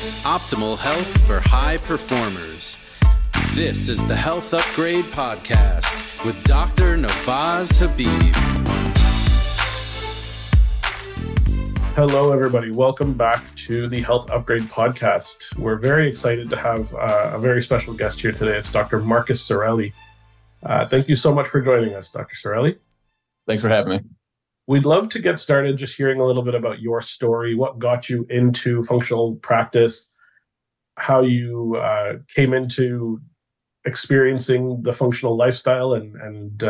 Optimal health for high performers. This is the Health Upgrade Podcast with Dr. Nawaz Habib. Hello, everybody. Welcome back to the Health Upgrade Podcast. We're very excited to have a very special guest here today. It's Dr. Marcus Cirelli. Thank you so much for joining us, Dr. Cirelli. Thanks for having me. We'd love to get started just hearing a little bit about your story, what got you into functional practice, how you came into experiencing the functional lifestyle, and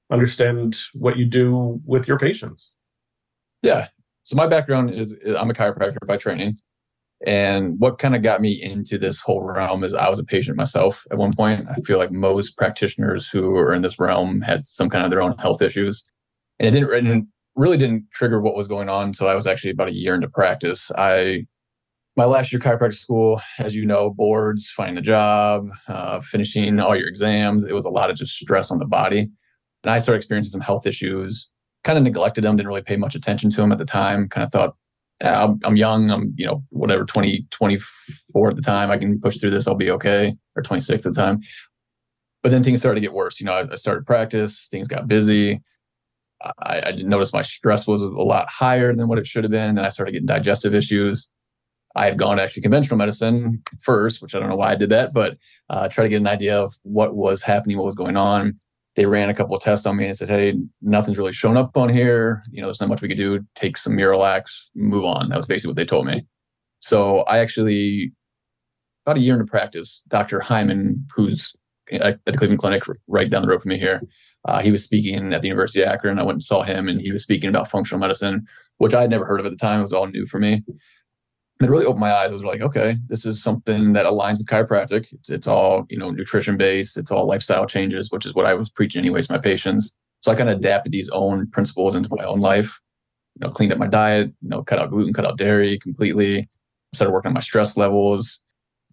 understand what you do with your patients. Yeah. So my background is I'm a chiropractor by training. And what kind of got me into this whole realm is I was a patient myself at one point. I feel like most practitioners who are in this realm had some kind of their own health issues. And it really didn't trigger what was going on until I was actually about a year into practice. My last year chiropractic school, as you know, boards, finding a job, finishing all your exams. It was a lot of just stress on the body. And I started experiencing some health issues, kind of neglected them, didn't really pay much attention to them at the time. Kind of thought, I'm young, I'm, 20, 24 at the time. I can push through this, I'll be okay. Or 26 at the time. But then things started to get worse. I started practice, things got busy. I did notice my stress was a lot higher than what it should have been. And then I started getting digestive issues. I had gone to actually conventional medicine first, which I don't know why I did that, but try to get an idea of what was happening, what was going on. They ran a couple of tests on me and said, hey, nothing's really shown up on here. There's not much we could do. Take some Miralax, move on. That was basically what they told me. So I actually, about a year into practice, Dr. Hyman, who's at the Cleveland Clinic right down the road from me here, he was speaking at the University of Akron. I went and saw him, and he was speaking about functional medicine, which I had never heard of at the time. It was all new for me. It really opened my eyes. I was like, okay, this is something that aligns with chiropractic. It's all, nutrition based. It's all lifestyle changes, which is what I was preaching anyways to my patients. So I kind of adapted these own principles into my own life, cleaned up my diet, cut out gluten, cut out dairy completely, started working on my stress levels,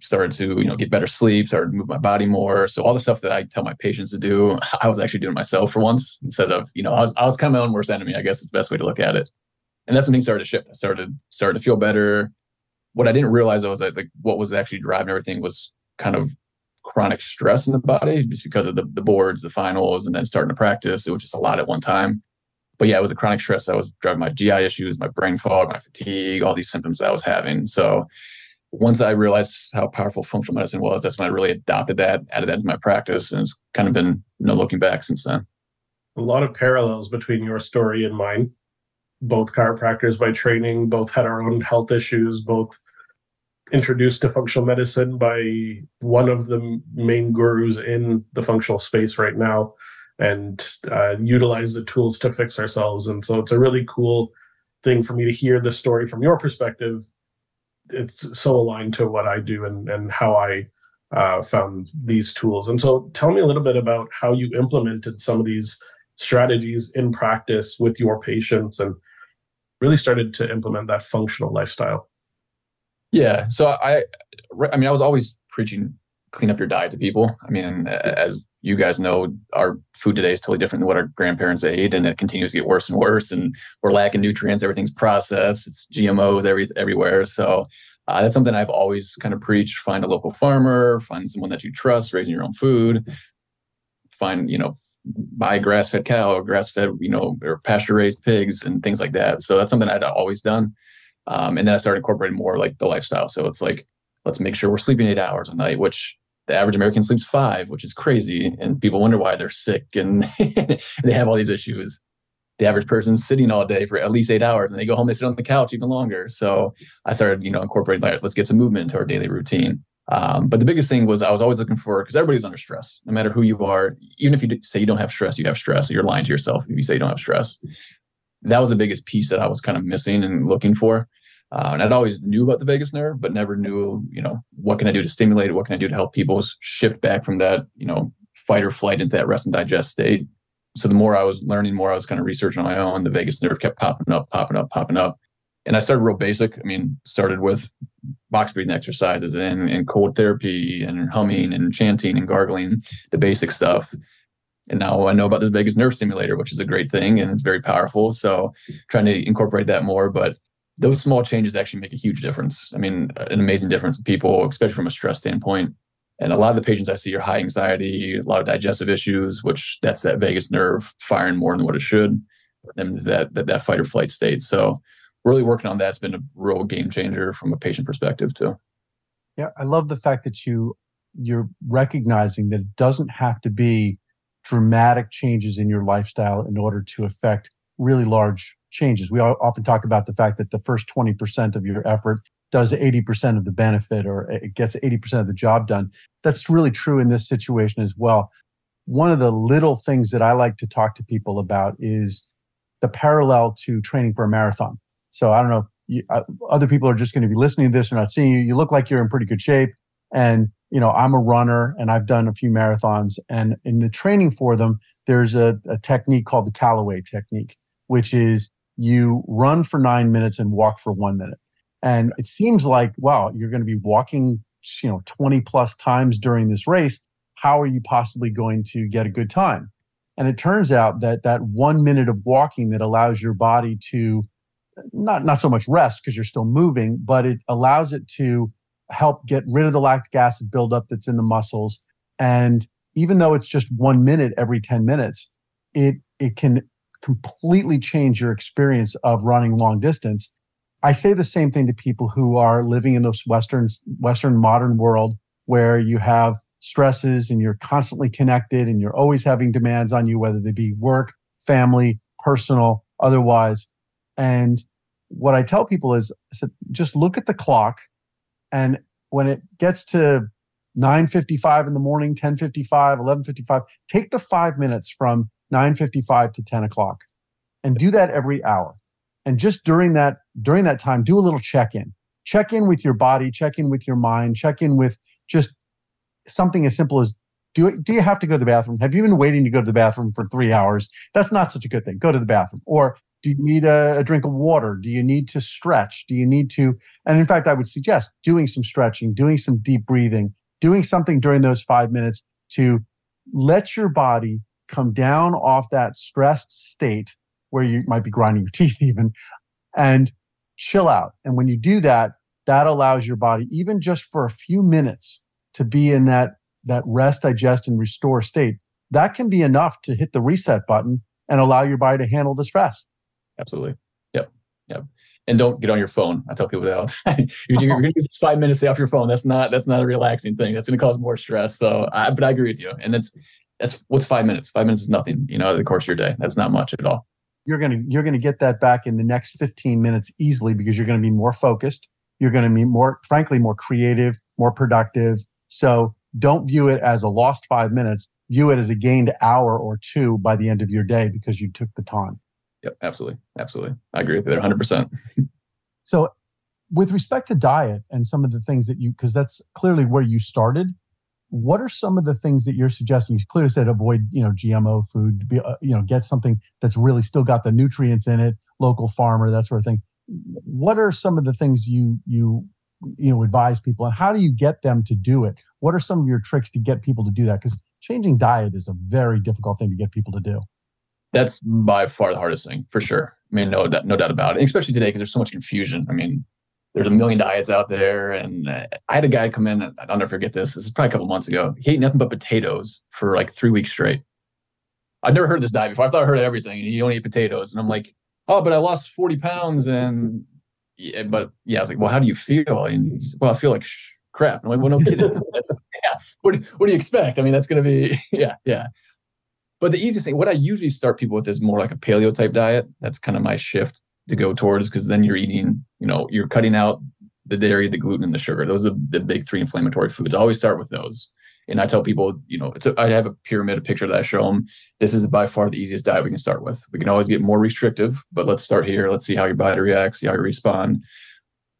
started to, get better sleep, started to move my body more. So all the stuff that I tell my patients to do, I was actually doing myself for once instead of, I was kind of my own worst enemy, I guess is the best way to look at it. And that's when things started to shift. I started to feel better. What I didn't realize though was that what was actually driving everything was kind of chronic stress in the body, just because of the boards, the finals, and then starting to practice. It was just a lot at one time. But yeah, it was the chronic stress that was driving my GI issues, my brain fog, my fatigue, all these symptoms that I was having. So once I realized how powerful functional medicine was, that's when I really adopted that, added that to my practice, and it's kind of been no looking back since then. A lot of parallels between your story and mine. Both chiropractors by training, both had our own health issues, both introduced to functional medicine by one of the main gurus in the functional space right now, and utilize the tools to fix ourselves. And so it's a really cool thing for me to hear the story from your perspective. It's so aligned to what I do and how I found these tools. And so tell me a little bit about how you implemented some of these strategies in practice with your patients and really started to implement that functional lifestyle. Yeah. So I was always preaching clean up your diet to people. As you guys know, our food today is totally different than what our grandparents ate, and it continues to get worse and worse. And we're lacking nutrients. Everything's processed. It's GMOs everywhere. So that's something I've always kind of preached. Find a local farmer, find someone that you trust, raising your own food, buy grass-fed cow or grass-fed, or pasture-raised pigs and things like that. So that's something I'd always done. And then I started incorporating more like the lifestyle. So it's like, let's make sure we're sleeping 8 hours a night, which the average American sleeps 5, which is crazy. And people wonder why they're sick and they have all these issues. The average person's sitting all day for at least 8 hours, and they go home, they sit on the couch even longer. So I started, incorporating, let's get some movement into our daily routine. But the biggest thing was I was always looking for, because everybody's under stress, no matter who you are. Even if you say you don't have stress, you have stress. You're lying to yourself if you say you don't have stress. That was the biggest piece that I was kind of missing and looking for. And I'd always knew about the vagus nerve, but never knew, what can I do to stimulate it? What can I do to help people shift back from that, fight or flight into that rest and digest state? So the more I was learning, more I was kind of researching on my own. The vagus nerve kept popping up. And I started real basic. Started with box breathing exercises and cold therapy and humming and chanting and gargling, the basic stuff. And now I know about this vagus nerve stimulator, which is a great thing and it's very powerful. So trying to incorporate that more. But those small changes actually make a huge difference. I mean, an amazing difference in people, especially from a stress standpoint. And a lot of the patients I see are high anxiety, a lot of digestive issues, which that's that vagus nerve firing more than what it should, and that fight or flight state. So really working on that's been a real game changer from a patient perspective too. Yeah, I love the fact that you're recognizing that it doesn't have to be dramatic changes in your lifestyle in order to affect really large changes. We often talk about the fact that the first 20% of your effort does 80% of the benefit, or it gets 80% of the job done. That's really true in this situation as well. One of the little things that I like to talk to people about is the parallel to training for a marathon. So I don't know, other people are just going to be listening to this or not seeing you. You look like you're in pretty good shape. And, I'm a runner and I've done a few marathons. And in the training for them, there's a technique called the Callaway technique, which is you run for 9 minutes and walk for 1 minute. And it seems like, wow, you're going to be walking, 20 plus times during this race. How are you possibly going to get a good time? And it turns out that 1 minute of walking that allows your body to not so much rest because you're still moving, but it allows it to help get rid of the lactic acid buildup that's in the muscles. And even though it's just 1 minute every 10 minutes, it can completely change your experience of running long distance. I say the same thing to people who are living in this Western modern world where you have stresses and you're constantly connected and you're always having demands on you, whether they be work, family, personal, otherwise. And what I tell people is, I said, just look at the clock. And when it gets to 9:55 in the morning, 10:55, 11:55, take the 5 minutes from 9:55 to 10 o'clock and do that every hour. And just during that time, do a little check-in. Check in with your body, check in with your mind, check in with just something as simple as, do you have to go to the bathroom? Have you been waiting to go to the bathroom for 3 hours? That's not such a good thing. Go to the bathroom. Or do you need a drink of water? Do you need to stretch? Do you need to, and in fact, I would suggest doing some stretching, doing some deep breathing, doing something during those 5 minutes to let your body come down off that stressed state where you might be grinding your teeth even, and chill out. And when you do that, that allows your body, even just for a few minutes, to be in that rest, digest, and restore state. That can be enough to hit the reset button and allow your body to handle the stress. Absolutely. Yep. And don't get on your phone. I tell people that all the time. You're going to use 5 minutes, stay off your phone. That's not a relaxing thing. That's going to cause more stress. So, but I agree with you. And that's what's 5 minutes. 5 minutes is nothing, over the course of your day. That's not much at all. You're going to get that back in the next 15 minutes easily because you're going to be more focused. You're going to be more creative, more productive. So don't view it as a lost 5 minutes. View it as a gained hour or two by the end of your day because you took the time. Yep, absolutely. I agree with you there 100%. So with respect to diet and some of the things that because that's clearly where you started, what are some of the things that you're suggesting? You clearly said avoid, GMO food, get something that's really still got the nutrients in it, local farmer, that sort of thing. What are some of the things you advise people, and how do you get them to do it? What are some of your tricks to get people to do that? Because changing diet is a very difficult thing to get people to do. That's by far the hardest thing, for sure. I mean, no doubt about it. And especially today, because there's so much confusion. I mean, there's a million diets out there. And I had a guy come in, I'll never forget this. This is probably a couple months ago. He ate nothing but potatoes for like 3 weeks straight. I'd never heard of this diet before. I thought I heard everything. And you only eat potatoes. And I'm like, oh, but I lost 40 pounds. And I was like, well, how do you feel? And he's like, well, I feel like crap. I'm like, well, no kidding. What do you expect? I mean, that's going to be, yeah. But the easiest thing, what I usually start people with is more like a paleo type diet. That's kind of my shift to go towards, because then you're eating, you're cutting out the dairy, the gluten, and the sugar. Those are the big 3 inflammatory foods. I always start with those. And I tell people, I have a pyramid, a picture that I show them. This is by far the easiest diet we can start with. We can always get more restrictive, but let's start here. Let's see how your body reacts, see how you respond.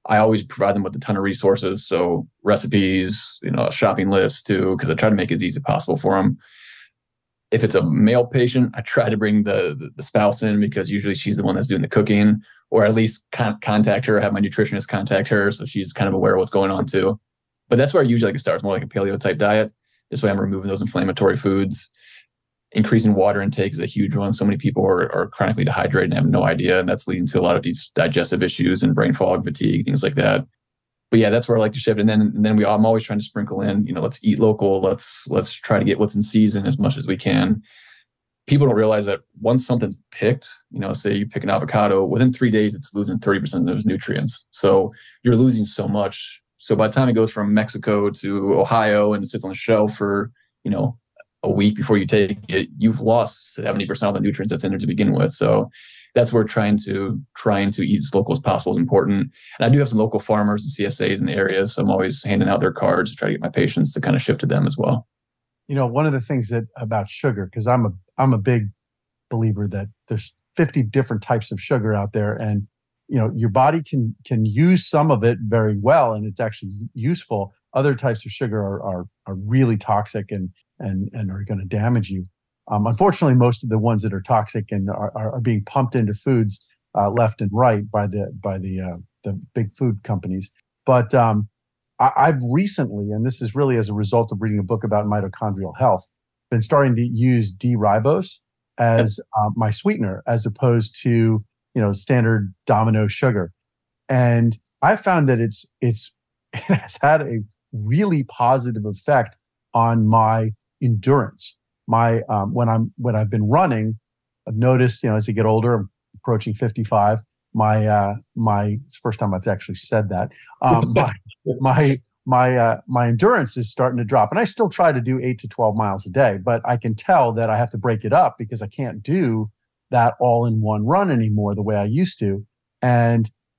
I always provide them with a ton of resources. So recipes, a shopping list too, because I try to make it as easy as possible for them. If it's a male patient, I try to bring the spouse in, because usually she's the one that's doing the cooking, or at least contact her, have my nutritionist contact her, so she's kind of aware of what's going on too. But that's where I usually like to start. It's more like a paleo type diet. This way I'm removing those inflammatory foods. Increasing water intake is a huge one. So many people are chronically dehydrated and have no idea. And that's leading to a lot of these digestive issues and brain fog, fatigue, things like that. But yeah, that's where I like to shift. And then I'm always trying to sprinkle in, let's eat local. Let's try to get what's in season as much as we can. People don't realize that once something's picked, say you pick an avocado, within 3 days, it's losing 30% of those nutrients. So you're losing so much. So by the time it goes from Mexico to Ohio and it sits on the shelf for, a week before you take it, you've lost 70% of the nutrients that's in there to begin with. So that's where trying to eat as local as possible is important. And I do have some local farmers and CSAs in the area, so I'm always handing out their cards to try to get my patients to kind of shift to them as well. One of the things about sugar, because I'm a big believer that there's 50 different types of sugar out there, and your body can use some of it very well, and it's actually useful. Other types of sugar are really toxic and are going to damage you. Unfortunately, most of the ones that are toxic and are being pumped into foods left and right by the big food companies. But I've recently, and this is really as a result of reading a book about mitochondrial health, been starting to use D-ribose as my sweetener, as opposed to standard Domino sugar. And I found that it has had a really positive effect on my endurance. My when I've been running, I've noticed, as I get older, I'm approaching 55. It's the first time I've actually said that. My endurance is starting to drop, and I still try to do 8 to 12 miles a day, but I can tell that I have to break it up because I can't do that all in one run anymore the way I used to.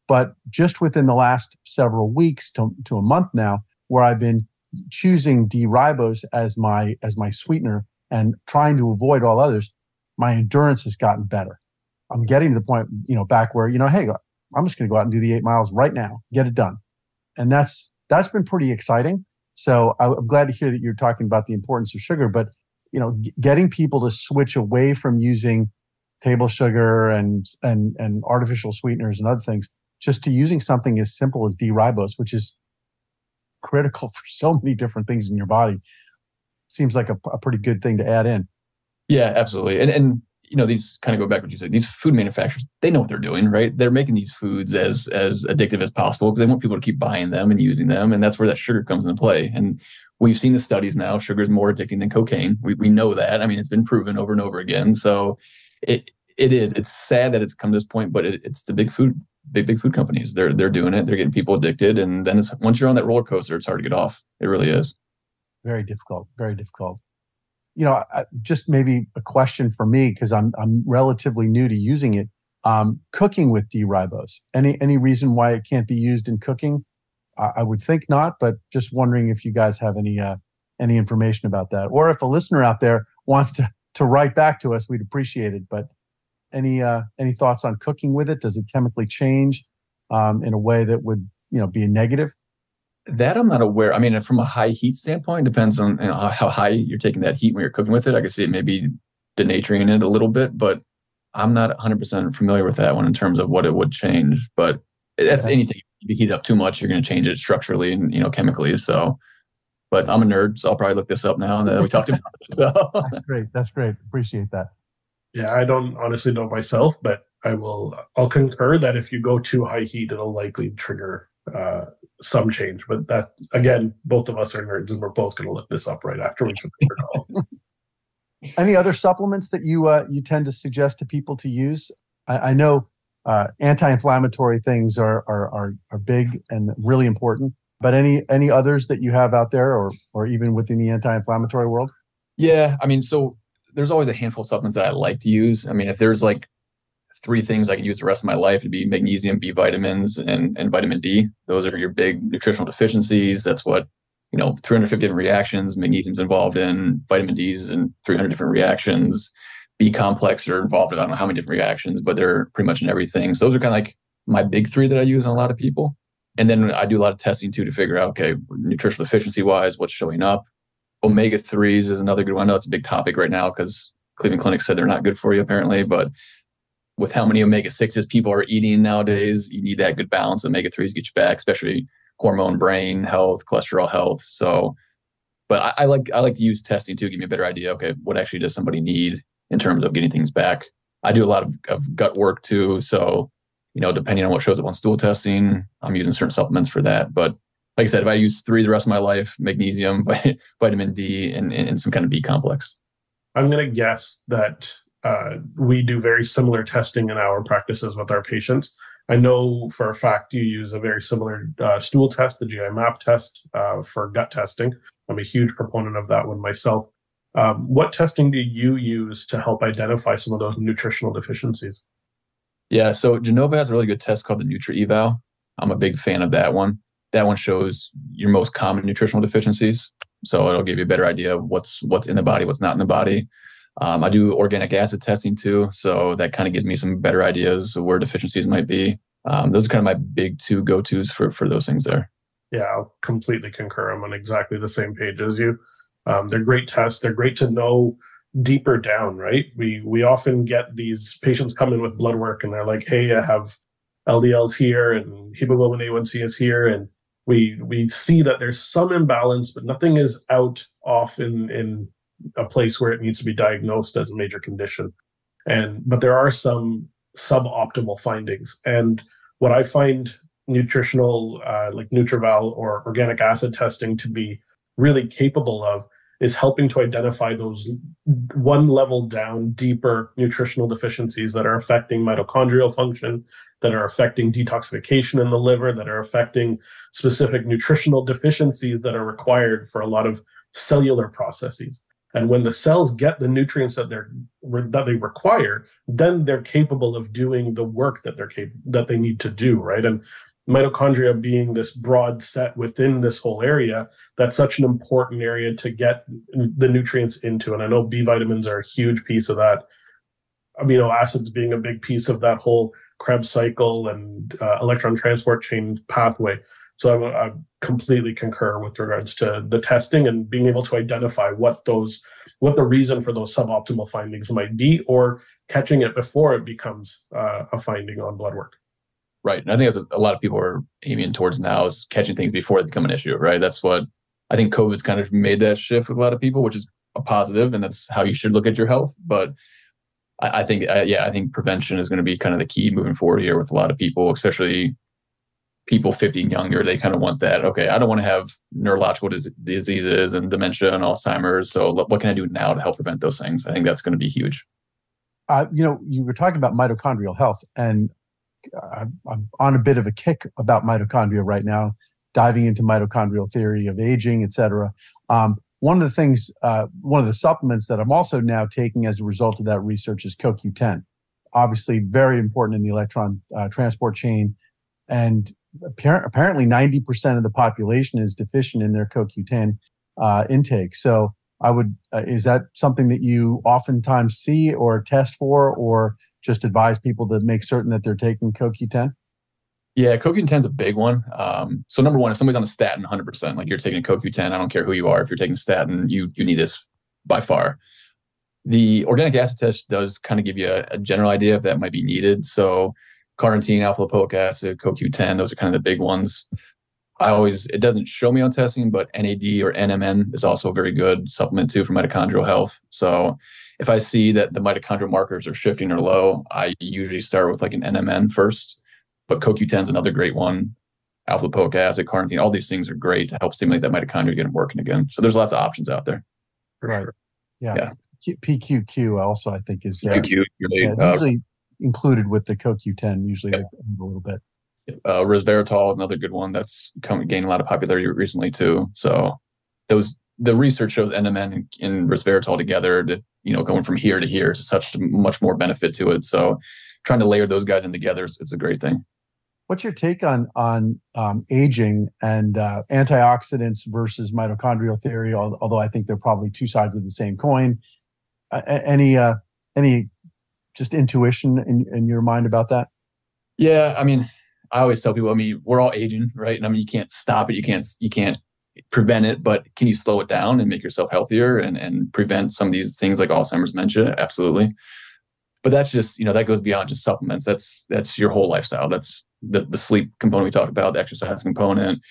But just within the last several weeks to a month now, where I've been choosing D-ribose as my sweetener and trying to avoid all others, my endurance has gotten better. I'm getting to the point, back where, hey, I'm just going to go out and do the 8 miles right now, get it done. And that's been pretty exciting. So I'm glad to hear that you're talking about the importance of sugar, but, getting people to switch away from using table sugar and artificial sweeteners and other things, just to using something as simple as D-ribose, which is critical for so many different things in your body, seems like a pretty good thing to add in. Yeah, absolutely. And these kind of go back to what you said. These food manufacturers, they know what they're doing, right? They're making these foods as addictive as possible because they want people to keep buying them and using them. And that's where that sugar comes into play. And we've seen the studies now. Sugar is more addicting than cocaine. We know that. I mean, it's been proven over and over again. So it is. It's sad that it's come to this point, but it's the big food companies. They're doing it. They're getting people addicted. And then once you're on that roller coaster, it's hard to get off. It really is. Very difficult. Very difficult. Just maybe a question for me, because I'm relatively new to using it. Cooking with D-ribose. Any reason why it can't be used in cooking? I would think not, but just wondering if you guys have any information about that, or if a listener out there wants to write back to us, we'd appreciate it. But any thoughts on cooking with it? Does it chemically change in a way that would be a negative? That I'm not aware. I mean, from a high heat standpoint, it depends on how high you're taking that heat when you're cooking with it. I can see it maybe denaturing it a little bit, but I'm not 100% familiar with that one in terms of what it would change. But that's anything. If you heat up too much, you're going to change it structurally and chemically. So, but I'm a nerd, so I'll probably look this up now that we talked about it. So. That's great. Appreciate that. Yeah, I don't honestly know myself, but I'll concur that if you go too high heat, it'll likely trigger some change. But that, again, both of us are nerds, and we're both going to look this up right after we finish the call. Any other supplements that you tend to suggest to people to use? I know anti-inflammatory things are big and really important, but any others that you have out there, or even within the anti-inflammatory world? Yeah, I mean, so there's always a handful of supplements that I like to use. I mean, if there's like 3 things I can use the rest of my life, it'd be magnesium, B vitamins, and vitamin D. Those are your big nutritional deficiencies. That's what 350 different reactions magnesium's involved in. Vitamin D's and 300 different reactions. B complex are involved in I don't know how many different reactions, but they're pretty much in everything. So those are kind of like my big 3 that I use on a lot of people. And then I do a lot of testing too to figure out, okay, nutritional deficiency wise, what's showing up. Omega-3s is another good one. I know it's a big topic right now because Cleveland Clinic said they're not good for you apparently, but with how many omega-6s people are eating nowadays, you need that good balance. Omega-3s get you back, especially hormone, brain health, cholesterol health. So But I like to use testing to give me a better idea. Okay, what actually does somebody need in terms of getting things back? I do a lot of gut work too. So, depending on what shows up on stool testing, I'm using certain supplements for that. But like I said, if I use 3 the rest of my life, magnesium, vitamin D, and some kind of B complex. I'm going to guess that we do very similar testing in our practices with our patients. I know for a fact you use a very similar stool test, the GI map test, for gut testing. I'm a huge proponent of that one myself. What testing do you use to help identify some of those nutritional deficiencies? Yeah, so Genova has a really good test called the Nutri-Eval. I'm a big fan of that one. That one shows your most common nutritional deficiencies. So it'll give you a better idea of what's in the body, what's not in the body. I do organic acid testing too. So that kind of gives me some better ideas of where deficiencies might be. Those are kind of my big 2 go-tos for those things there. Yeah, I'll completely concur. I'm on exactly the same page as you. They're great tests. They're great to know deeper down, right? We often get these patients come in with blood work and they're like, hey, I have LDLs here and hemoglobin A1C is here. And we see that there's some imbalance, but nothing is off in a place where it needs to be diagnosed as a major condition. But there are some suboptimal findings. And what I find nutritional, like Nutrival or organic acid testing to be really capable of is helping to identify those one level down deeper nutritional deficiencies that are affecting mitochondrial function, that are affecting detoxification in the liver, that are affecting specific nutritional deficiencies that are required for a lot of cellular processes. And when the cells get the nutrients that they require, then they're capable of doing the work that they need to do, right? And mitochondria being this broad set within this whole area, that's such an important area to get the nutrients into. And I know B vitamins are a huge piece of that. Amino acids being a big piece of that whole Krebs cycle and electron transport chain pathway. So I completely concur with regards to the testing and being able to identify what the reason for those suboptimal findings might be, or catching it before it becomes a finding on blood work. Right. And I think that's a lot of people are aiming towards now, is catching things before they become an issue, right? That's what I think COVID's kind of made that shift with a lot of people, which is a positive, and that's how you should look at your health. But I think prevention is going to be kind of the key moving forward here with a lot of people, especially people 50 and younger. They kind of want that. Okay, I don't want to have neurological diseases and dementia and Alzheimer's. So what can I do now to help prevent those things? I think that's going to be huge. You were talking about mitochondrial health, and I'm on a bit of a kick about mitochondria right now, diving into mitochondrial theory of aging, et cetera. One of the supplements that I'm also now taking as a result of that research is CoQ10. Obviously, very important in the electron transport chain. And apparently 90% of the population is deficient in their CoQ10 intake. So is that something that you oftentimes see or test for, or just advise people to make certain that they're taking CoQ10? Yeah, CoQ10 is a big one. So number one, if somebody's on a statin 100%, like you're taking CoQ10, I don't care who you are. If you're taking statin, you need this by far. The organic acid test does kind of give you a general idea if that might be needed. So carnitine, alpha lipoic acid, CoQ10, those are kind of the big ones. It doesn't show me on testing, but NAD or NMN is also a very good supplement too for mitochondrial health. So if I see that the mitochondrial markers are shifting or low, I usually start with like an NMN first. But CoQ10 is another great one. Alpha lipoic acid, carnitine, all these things are great to help stimulate that mitochondria get working again. So there's lots of options out there. Right. Sure. Yeah. PQQ also, I think, is PQQ, usually included with the CoQ10, usually a little bit. Resveratrol is another good one that's gaining a lot of popularity recently too. So the research shows NMN and resveratrol together, that going from here to here is such much more benefit to it. So trying to layer those guys in together is a great thing. What's your take on aging and antioxidants versus mitochondrial theory? Although I think they're probably two sides of the same coin. Any just intuition in your mind about that? Yeah, I mean, I always tell people, we're all aging, right? And you can't stop it, you can't prevent it, but can you slow it down and make yourself healthier and prevent some of these things like Alzheimer's, dementia? Absolutely. But that's just, that goes beyond just supplements. That's your whole lifestyle. That's the sleep component we talked about, the exercise component,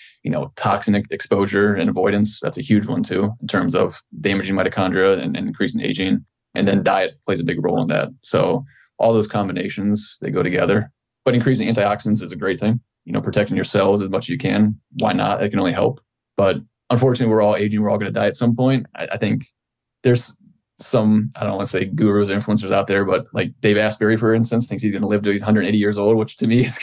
toxin exposure and avoidance. That's a huge one too, in terms of damaging mitochondria and increasing aging. And then diet plays a big role in that. So all those combinations, they go together. But increasing antioxidants is a great thing. Protecting your cells as much as you can. Why not? It can only help. But unfortunately, we're all aging. We're all going to die at some point. I think there's some, I don't want to say gurus or influencers out there, but like Dave Asbury, for instance, thinks he's going to live to 180 years old, which to me is,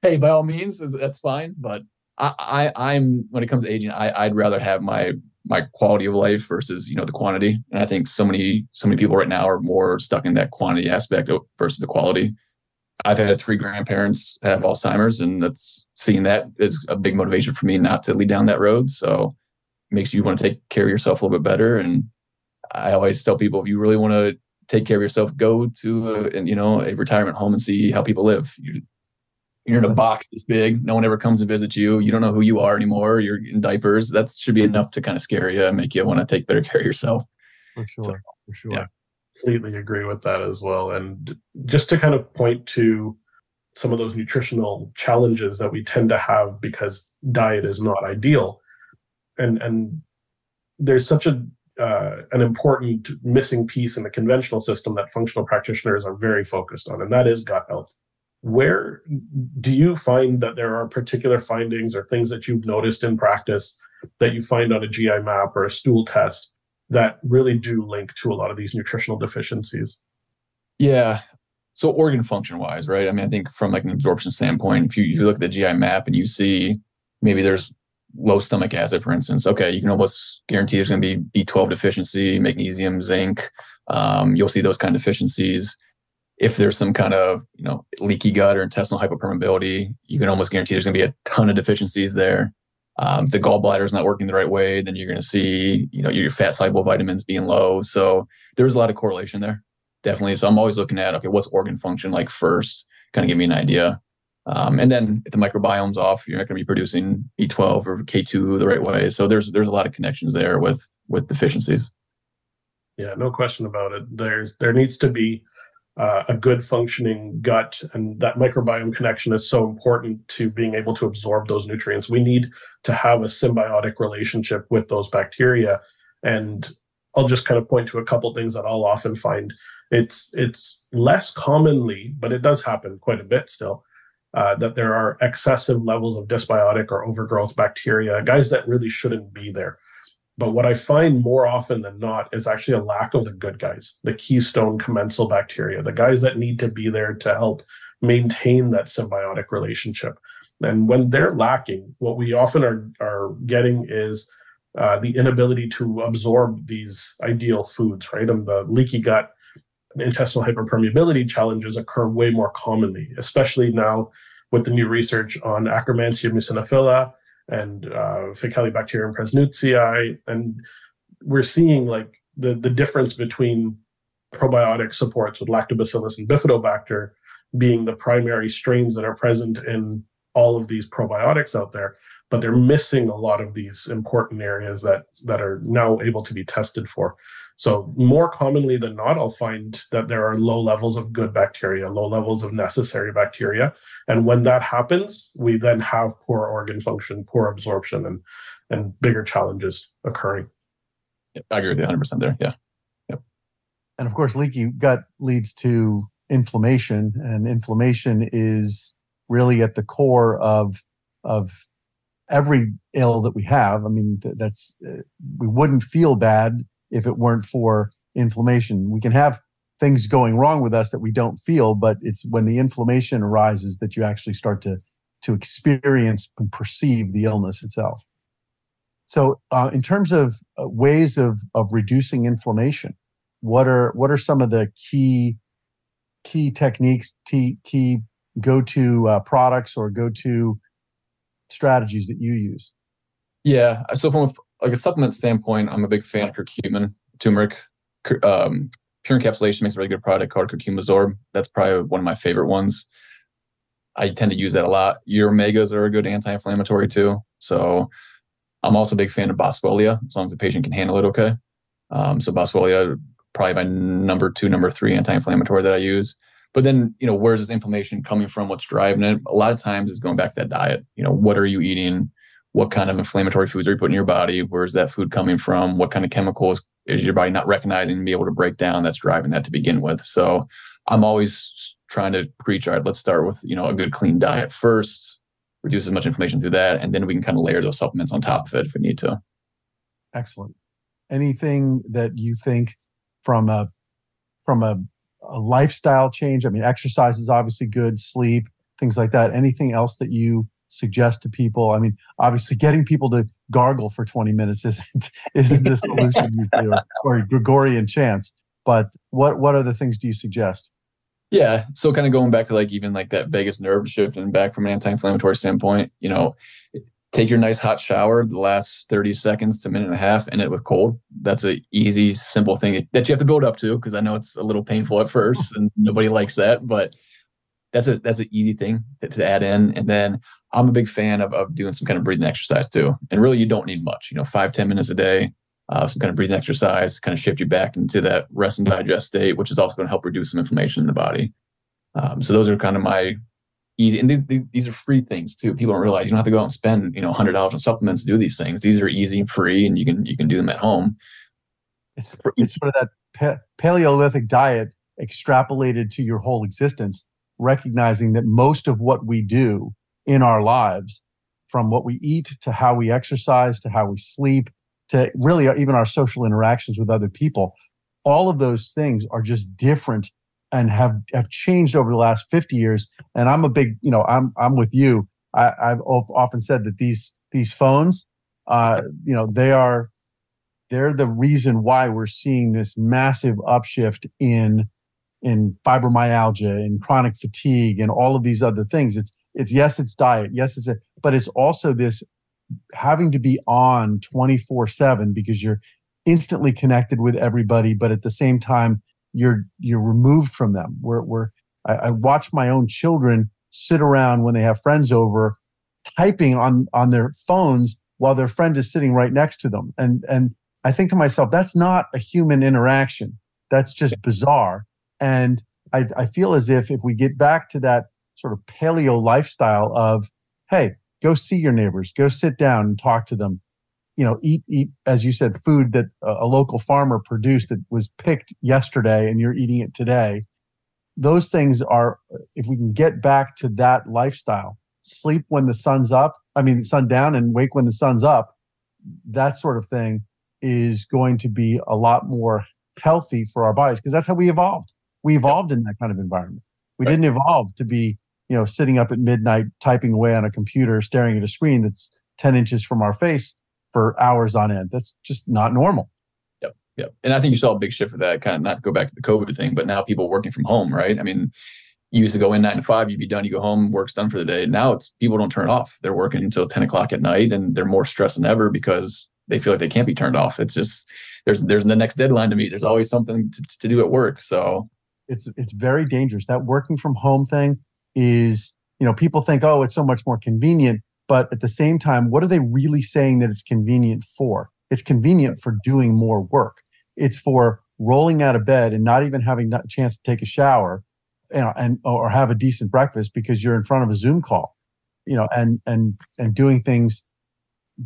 hey, by all means, that's fine. But I'm when it comes to aging, I'd rather have my quality of life versus, the quantity. And I think so many people right now are more stuck in that quantity aspect versus the quality. I've had 3 grandparents have Alzheimer's, and seeing that is a big motivation for me not to lead down that road. So it makes you want to take care of yourself a little bit better. And I always tell people, if you really want to take care of yourself, go to a retirement home and see how people live. You're in a box this big. No one ever comes to visit you. You don't know who you are anymore. You're in diapers. That should be enough to kind of scare you and make you want to take better care of yourself. For sure. Yeah. Completely agree with that as well. And just to kind of point to some of those nutritional challenges that we tend to have because diet is not ideal. And there's such an important missing piece in the conventional system that functional practitioners are very focused on, and that is gut health. Where do you find that there are particular findings or things that you've noticed in practice that you find on a GI map or a stool test that really do link to a lot of these nutritional deficiencies? Yeah. So organ function wise, right? I mean, I think from like an absorption standpoint, if you look at the GI map and you see maybe there's low stomach acid, for instance, okay, you can almost guarantee there's going to be B12 deficiency, magnesium, zinc. You'll see those kind of deficiencies. If there's some kind of, leaky gut or intestinal hyperpermeability, you can almost guarantee there's going to be a ton of deficiencies there. If the gallbladder is not working the right way, then you're going to see, your fat soluble vitamins being low. So there's a lot of correlation there, definitely. So I'm always looking at, okay, what's organ function like first, kind of give me an idea. And then if the microbiome's off, you're not going to be producing B12 or K2 the right way. So there's a lot of connections there with deficiencies. Yeah, no question about it. There needs to be a good functioning gut, and that microbiome connection is so important to being able to absorb those nutrients. We need to have a symbiotic relationship with those bacteria. And I'll just kind of point to a couple things that I'll often find. It's less commonly, but it does happen quite a bit still, that there are excessive levels of dysbiotic or overgrowth bacteria, guys that really shouldn't be there. But what I find more often than not is actually a lack of the good guys, the keystone commensal bacteria, the guys that need to be there to help maintain that symbiotic relationship. And when they're lacking, what we often are getting is the inability to absorb these ideal foods, right? And the leaky gut and intestinal hyperpermeability challenges occur way more commonly, especially now with the new research on Akkermansia muciniphila and Faecalibacterium prausnitzii. And we're seeing like the difference between probiotic supports with lactobacillus and bifidobacter being the primary strains that are present in all of these probiotics out there, but they're missing a lot of these important areas that are now able to be tested for. So more commonly than not, I'll find that there are low levels of good bacteria, low levels of necessary bacteria. And when that happens, we then have poor organ function, poor absorption, and bigger challenges occurring. I agree with you 100% there. Yeah. Yep. And of course, leaky gut leads to inflammation, and inflammation is really at the core of every ill that we have. I mean, we wouldn't feel bad if it weren't for inflammation. We can have things going wrong with us that we don't feel, but it's when the inflammation arises that you actually start to experience and perceive the illness itself. So in terms of ways of reducing inflammation, what are some of the key techniques, key go-to products or go-to strategies that you use? Yeah. So from a supplement standpoint, I'm a big fan of curcumin, turmeric. Pure Encapsulation makes a really good product called Curcumazorb. That's probably one of my favorite ones. I tend to use that a lot. Your omegas are a good anti-inflammatory too. So I'm also a big fan of Boswellia, as long as the patient can handle it okay. So Boswellia, probably my number 2, number 3 anti-inflammatory that I use. But then, where's this inflammation coming from? What's driving it? A lot of times it's going back to that diet. What are you eating? What kind of inflammatory foods are you putting in your body? Where's that food coming from? What kind of chemicals is your body not recognizing and be able to break down that's driving that to begin with? So I'm always trying to preach, all right, let's start with, a good clean diet first, reduce as much inflammation through that, and then we can kind of layer those supplements on top of it if we need to. Excellent. Anything that you think from a lifestyle change? I mean, exercise is obviously good, sleep, things like that. Anything else that you suggest to people? I mean, obviously getting people to gargle for 20 minutes isn't the solution usually, or Gregorian chants. But what other things do you suggest? Yeah. So kind of going back to even that vagus nerve shift and back from an anti-inflammatory standpoint, take your nice hot shower, the last 30 seconds to a minute and a half, end it with cold. That's an easy, simple thing that you have to build up to, because I know it's a little painful at first and nobody likes that, but that's an easy thing to add in. And then I'm a big fan of doing some kind of breathing exercise too. And really, you don't need much, 5-10 minutes a day, some kind of breathing exercise, kind of shift you back into that rest and digest state, which is also going to help reduce some inflammation in the body. So those are kind of my easy, and these are free things too. People don't realize you don't have to go out and spend, $100 on supplements to do these things. These are easy and free, and you can do them at home. It's sort of that Paleolithic diet extrapolated to your whole existence, recognizing that most of what we do in our lives, from what we eat to how we exercise to how we sleep to really even our social interactions with other people, all of those things are just different and have changed over the last 50 years. And I'm a big, I'm with you. I've often said that these phones, they're the reason why we're seeing this massive upshift in fibromyalgia and chronic fatigue and all of these other things. It's diet. Yes, but it's also this having to be on 24/7 because you're instantly connected with everybody, but at the same time, you're removed from them. I watch my own children sit around when they have friends over, typing on their phones while their friend is sitting right next to them. And I think to myself, that's not a human interaction. That's just bizarre. And I feel as if we get back to that sort of paleo lifestyle of, hey, go see your neighbors, go sit down and talk to them, eat, as you said, food that a local farmer produced that was picked yesterday and you're eating it today. Those things are, if we can get back to that lifestyle, sleep when the sun's up, sun down, and wake when the sun's up, that sort of thing is going to be a lot more healthy for our bodies, because that's how we evolved. We evolved in that kind of environment. We didn't evolve to be, sitting up at midnight, typing away on a computer, staring at a screen that's 10 inches from our face for hours on end. That's just not normal. Yep. And I think you saw a big shift for that, kind of, not to go back to the COVID thing, but now people working from home, right? I mean, you used to go in 9 to 5, you'd be done, you go home, work's done for the day. Now it's people don't turn it off. They're working until 10 o'clock at night, and they're more stressed than ever because they feel like they can't be turned off. It's just, there's the next deadline to meet. There's always something to do at work. So it's very dangerous. That working from home thing is, people think, oh, it's so much more convenient. But at the same time, what are they really saying that it's convenient for? It's convenient for doing more work. It's for rolling out of bed and not even having a chance to take a shower, or have a decent breakfast because you're in front of a Zoom call, and doing things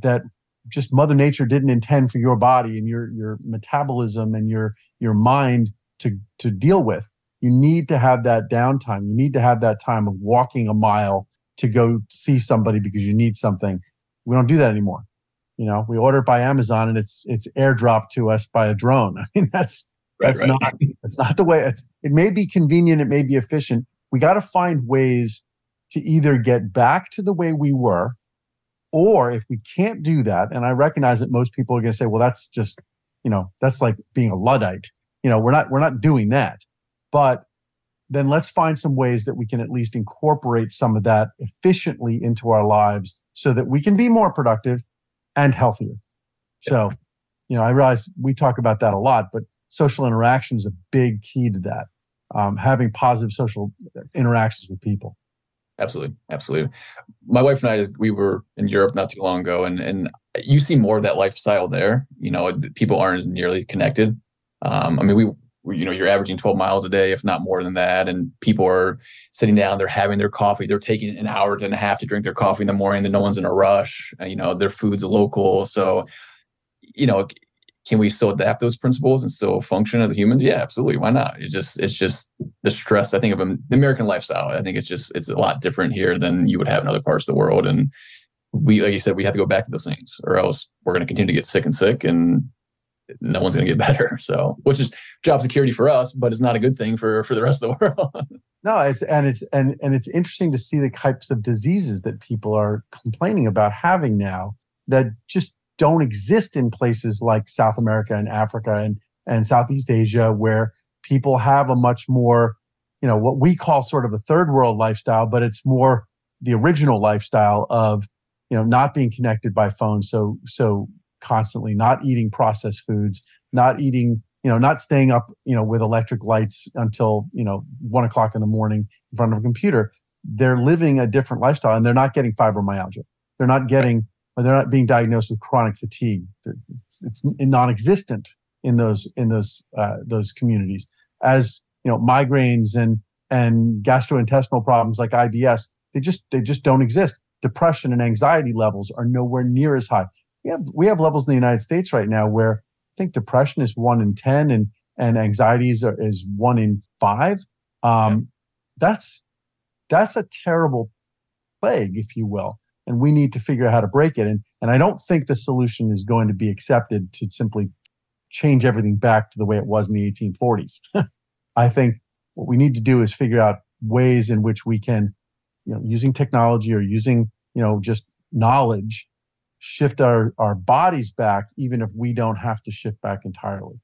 that just Mother Nature didn't intend for your body and your metabolism and your mind to deal with. You need to have that downtime. You need to have that time of walking a mile to go see somebody because you need something. We don't do that anymore. We order it by Amazon and it's airdropped to us by a drone. I mean, that's not the way. It may be convenient. It may be efficient. We got to find ways to either get back to the way we were, or if we can't do that, and I recognize that most people are going to say, well, that's just, that's like being a Luddite. We're not doing that. But then let's find some ways that we can at least incorporate some of that efficiently into our lives so that we can be more productive and healthier. So, I realize we talk about that a lot, but social interaction is a big key to that. Having positive social interactions with people. Absolutely. My wife and I, we were in Europe not too long ago, and you see more of that lifestyle there. People aren't as nearly connected. you're averaging 12 miles a day, if not more than that. And people are sitting down, they're having their coffee. They're taking an hour and a half to drink their coffee in the morning. Then no one's in a rush. Their food's local. So, can we still adapt those principles and still function as humans? Yeah, absolutely. Why not? It's just the stress, I think, of the American lifestyle. I think it's a lot different here than you would have in other parts of the world. And like you said, we have to go back to those things, or else we're going to continue to get sick, and no one's going to get better. So, which is job security for us, but it's not a good thing for the rest of the world. No, it's interesting to see the types of diseases that people are complaining about having now that just don't exist in places like South America and Africa and Southeast Asia, where people have a much more, what we call sort of a third world lifestyle, but it's more the original lifestyle of, not being connected by phone so constantly, not eating processed foods, not eating, not staying up, with electric lights until, 1 o'clock in the morning in front of a computer. They're living a different lifestyle, and they're not getting fibromyalgia. They're not being diagnosed with chronic fatigue. It's non-existent in those communities. As migraines and gastrointestinal problems like IBS, they just don't exist. Depression and anxiety levels are nowhere near as high. We have levels in the United States right now where I think depression is 1 in 10 and anxiety is 1 in 5. That's a terrible plague, if you will. And we need to figure out how to break it. And I don't think the solution is going to be accepted to simply change everything back to the way it was in the 1840s. I think what we need to do is figure out ways in which we can, using technology or using, just knowledge, shift our bodies back, even if we don't have to shift back entirely.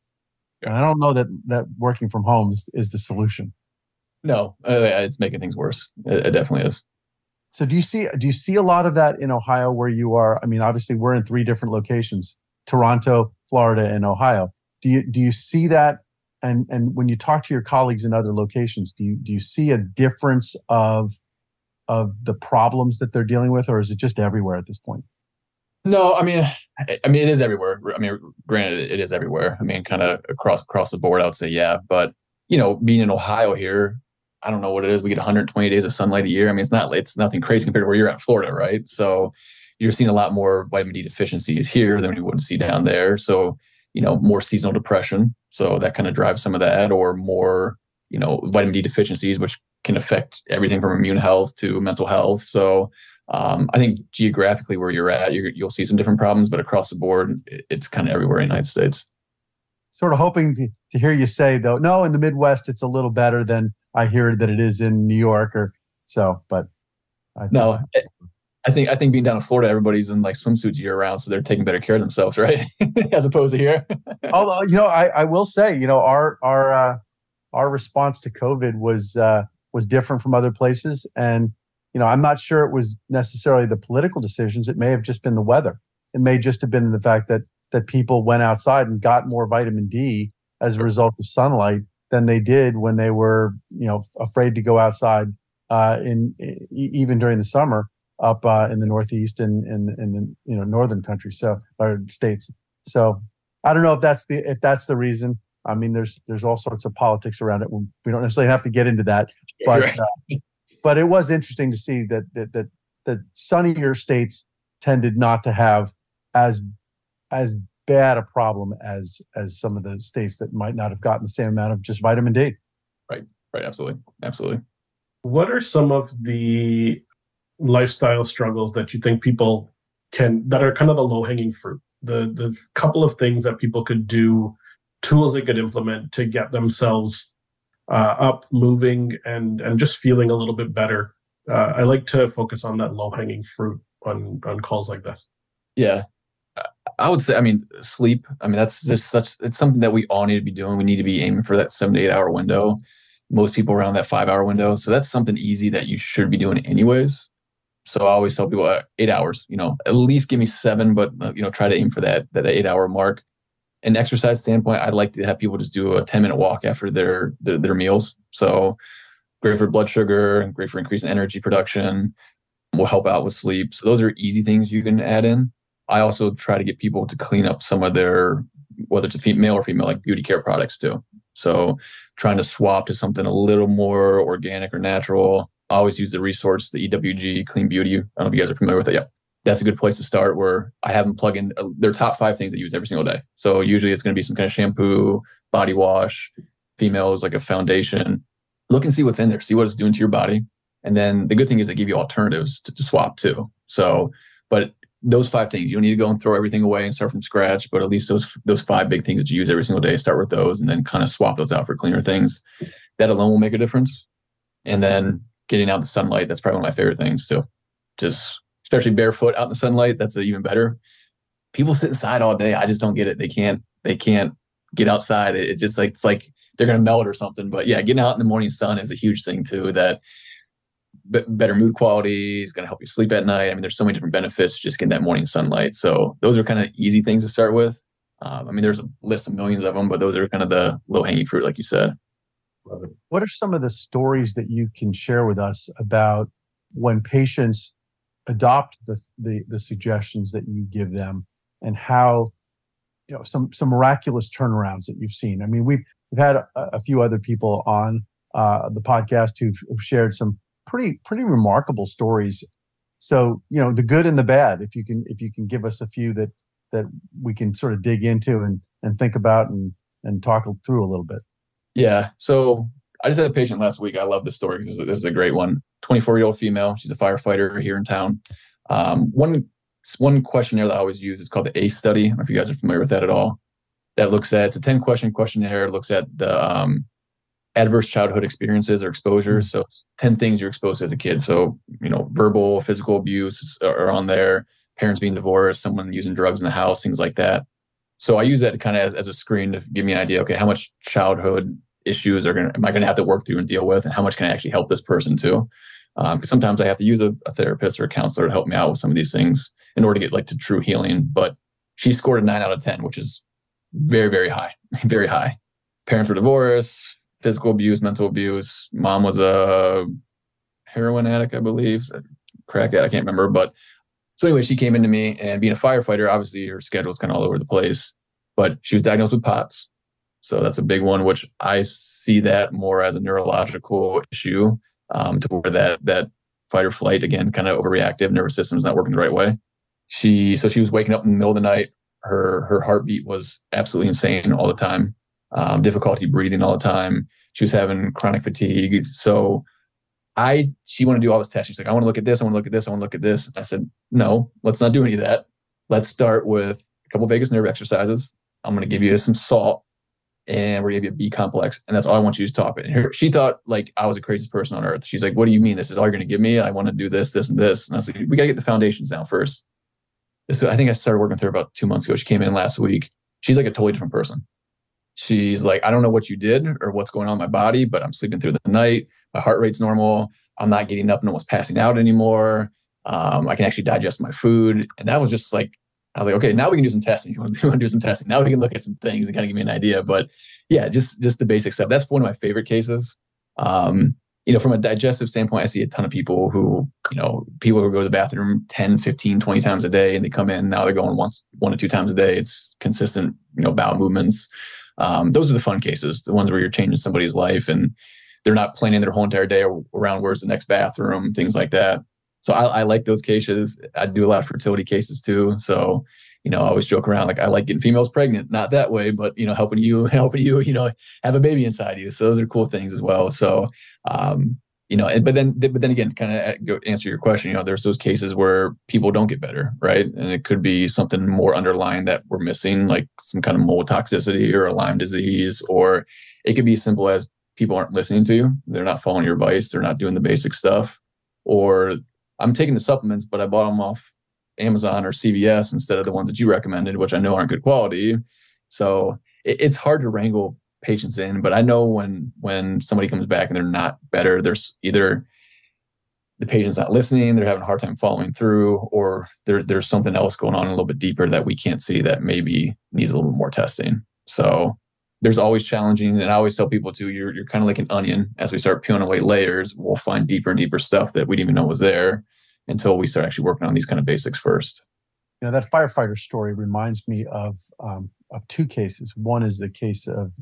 Yeah. And I don't know that working from home is the solution. No, it's making things worse. It definitely is. So do you see a lot of that in Ohio where you are? I mean, obviously we're in 3 different locations: Toronto, Florida, and Ohio. Do you see that? And when you talk to your colleagues in other locations, do you see a difference of the problems that they're dealing with, or is it just everywhere at this point? No, I mean, it is everywhere. I mean, granted, it is everywhere. I mean, kind of across the board, I would say, yeah. But being in Ohio here, I don't know what it is. We get 120 days of sunlight a year. I mean, it's nothing crazy compared to where you're at in Florida, right? So you're seeing a lot more vitamin D deficiencies here than you would see down there. So, more seasonal depression. So that kind of drives some of that, or more, vitamin D deficiencies, which can affect everything from immune health to mental health. So I think geographically where you're at, you'll see some different problems, but across the board, it's kind of everywhere in the United States. Sort of hoping to hear you say, though, no, in the Midwest, it's a little better than I hear that it is in New York or so, but I think being down in Florida, everybody's in like swimsuits year round, so they're taking better care of themselves, right? As opposed to here. Although, I will say, our response to COVID was different from other places, and I'm not sure it was necessarily the political decisions. It may have just been the weather. It may just have been the fact that people went outside and got more vitamin D as a result of sunlight than they did when they were, afraid to go outside even during the summer up in the Northeast and in the northern country, or states. So I don't know if that's the reason. I mean, there's all sorts of politics around it. We don't necessarily have to get into that, but right. But it was interesting to see that sunnier states tended not to have as bad a problem as some of the states that might not have gotten the same amount of just vitamin D. Right. Absolutely. What are some of the lifestyle struggles that you think people that are kind of the low-hanging fruit? The couple of things that people could do, tools they could implement to get themselves up, moving, and just feeling a little bit better. I like to focus on that low-hanging fruit on calls like this. Yeah. I would say, sleep. That's just it's something that we all need to be doing. We need to be aiming for that 7 to 8 hour window. Most people around that 5 hour window. So that's something easy that you should be doing anyways. So I always tell people 8 hours, at least give me 7, but try to aim for that 8 hour mark. An exercise standpoint, I'd like to have people just do a 10-minute walk after their meals. So great for blood sugar, great for increasing energy production, will help out with sleep. So those are easy things you can add in. I also try to get people to clean up some of their, whether it's a male or female, like beauty care products too. So trying to swap to something a little more organic or natural. I always use the resource, the EWG Clean Beauty. I don't know if you guys are familiar with it. Yeah. That's a good place to start, where I have them plug in their top 5 things they use every single day. So usually it's going to be some kind of shampoo, body wash, females like a foundation. Look and see what's in there, see what it's doing to your body. And then the good thing is they give you alternatives to swap too. So, but those 5 things, you don't need to go and throw everything away and start from scratch, but at least those 5 big things that you use every single day, start with those and then kind of swap those out for cleaner things. That alone will make a difference. And then getting out in the sunlight, that's probably one of my favorite things too. Just especially barefoot out in the sunlight, that's even better. People sit inside all day. I just don't get it. They can't get outside. It's like they're going to melt or something. But yeah, getting out in the morning sun is a huge thing too. That better mood quality is going to help you sleep at night. I mean, there's so many different benefits just getting that morning sunlight. So those are kind of easy things to start with. I mean, there's a list of millions of them, but those are kind of the low hanging fruit, like you said. What are some of the stories that you can share with us about when patients adopt the suggestions that you give them, and how, some miraculous turnarounds that you've seen? I mean, we've had a few other people on the podcast who've shared some pretty remarkable stories. So, the good and the bad, if you can give us a few that we can sort of dig into and think about and talk through a little bit. Yeah. So I just had a patient last week. I love this story because this is a great one. 24-year-old female. She's a firefighter here in town. One questionnaire that I always use is called the ACE study. I don't know if you guys are familiar with that at all. It's a 10-question questionnaire. It looks at the adverse childhood experiences or exposures. So it's 10 things you're exposed to as a kid. So, verbal, physical abuse are on there, parents being divorced, someone using drugs in the house, things like that. So I use that to kind of as a screen to give me an idea, okay, how much childhood issues am I going to have to work through and deal with, and how much can I actually help this person too? Because sometimes I have to use a therapist or a counselor to help me out with some of these things in order to get to true healing. But she scored a 9 out of 10, which is very, very high, very high. Parents were divorced, physical abuse, mental abuse. Mom was a heroin addict, I believe, crack addict, I can't remember. But so anyway, she came into me, and being a firefighter, obviously her schedule is kind of all over the place, but she was diagnosed with POTS. So that's a big one, which I see that more as a neurological issue, to where that fight or flight, again, kind of overreactive nervous system is not working the right way. She was waking up in the middle of the night. Her heartbeat was absolutely insane all the time. Difficulty breathing all the time. She was having chronic fatigue. So she wanted to do all this testing. She's like, I want to look at this. I want to look at this. I want to look at this. I said, no, let's not do any of that. Let's start with a couple of vagus nerve exercises. I'm going to give you some salt, and we're going to give you a B complex. And that's all I want you to talk about. She thought like I was the craziest person on earth. She's like, what do you mean? This is all you're going to give me? I want to do this, this, and this. And I was like, we got to get the foundations down first. I think I started working with her about 2 months ago. She came in last week. She's like a totally different person. She's like, I don't know what you did or what's going on in my body, but I'm sleeping through the night. My heart rate's normal. I'm not getting up and almost passing out anymore. I can actually digest my food. And that was just like, I was like, okay, now we can do some testing. You want to do some testing? Now we can look at some things and kind of give me an idea. But yeah, just the basic stuff. That's one of my favorite cases. From a digestive standpoint, I see a ton of people who go to the bathroom 10, 15, 20 times a day, and they come in, now they're going 1 to 2 times a day. It's consistent, bowel movements. Those are the fun cases, the ones where you're changing somebody's life and they're not planning their whole entire day around where's the next bathroom, things like that. So I like those cases. I do a lot of fertility cases too. So, I always joke around, like I like getting females pregnant, not that way, but, helping you, have a baby inside you. So those are cool things as well. So, but then again, kind of answer your question, there's those cases where people don't get better, right? And it could be something more underlying that we're missing, like some kind of mold toxicity or a Lyme disease, or it could be as simple as people aren't listening to you. They're not following your advice. They're not doing the basic stuff. Or I'm taking the supplements, but I bought them off Amazon or CVS instead of the ones that you recommended, which I know aren't good quality. So it's hard to wrangle patients in, but I know when somebody comes back and they're not better, there's either the patient's not listening, they're having a hard time following through, or there's something else going on a little bit deeper that we can't see that maybe needs a little bit more testing. So there's always challenging. And I always tell people too, you're kind of like an onion. As we start peeling away layers, we'll find deeper and deeper stuff that we didn't even know was there until we start actually working on these kind of basics first. That firefighter story reminds me of 2 cases. One is the case of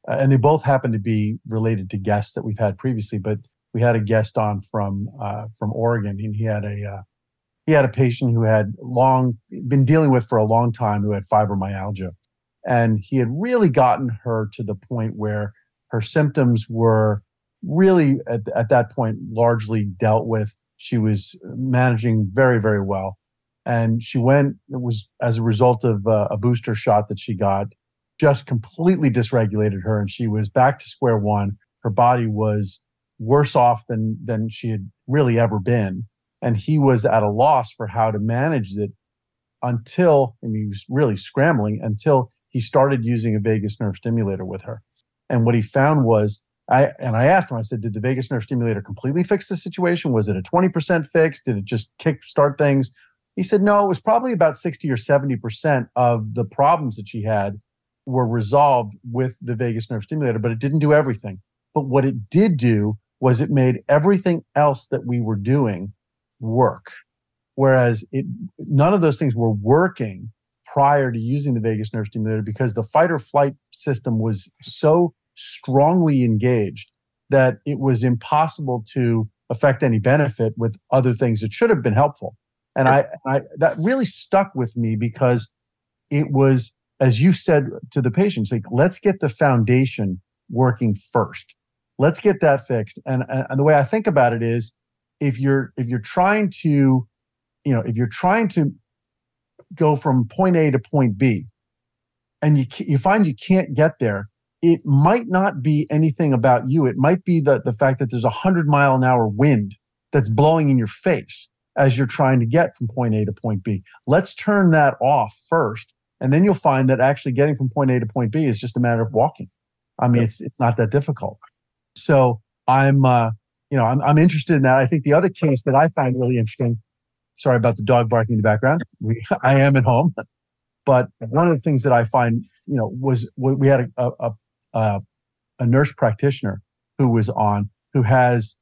and they both happen to be related to guests that we've had previously. But we had a guest on from Oregon, and he had a patient who had been dealing with for a long time, who had fibromyalgia, and he had really gotten her to the point where her symptoms were really at that point largely dealt with. She was managing very, very well. And it was as a result of a booster shot that she got, just completely dysregulated her. And she was back to square one. Her body was worse off than she had really ever been. And he was at a loss for how to manage it and he was really scrambling until he started using a vagus nerve stimulator with her. And what he found was, I asked him, I said, did the vagus nerve stimulator completely fix the situation? Was it a 20% fix? Did it just kickstart things? He said, no, it was probably about 60 or 70% of the problems that she had were resolved with the vagus nerve stimulator, but it didn't do everything. But what it did do was it made everything else that we were doing work. Whereas none of those things were working prior to using the vagus nerve stimulator because the fight or flight system was so strongly engaged that it was impossible to affect any benefit with other things that should have been helpful. And I that really stuck with me because it was, as you said to the patients, like, let's get the foundation working first. Let's get that fixed. And the way I think about it is, if you're trying to go from point A to point B, and you find you can't get there, it might not be anything about you. It might be the fact that there's 100-mile-an-hour wind that's blowing in your face as you're trying to get from point A to point B. Let's turn that off first, and then you'll find that actually getting from point A to point B is just a matter of walking. I mean, it's not that difficult. So I'm interested in that. I think the other case that I find really interesting. Sorry about the dog barking in the background. I am at home, but one of the things that I find, was we had a nurse practitioner who has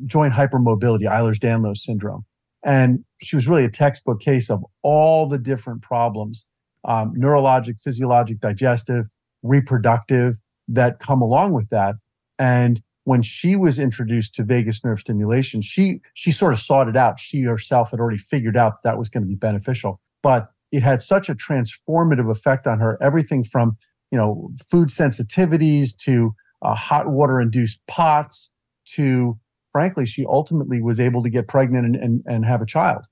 joint hypermobility, Ehlers-Danlos syndrome. And she was really a textbook case of all the different problems, neurologic, physiologic, digestive, reproductive, that come along with that. And when she was introduced to vagus nerve stimulation, she sort of sought it out. She herself had already figured out that was going to be beneficial. But it had such a transformative effect on her, everything from food sensitivities to hot water-induced POTS to, frankly, she ultimately was able to get pregnant and have a child.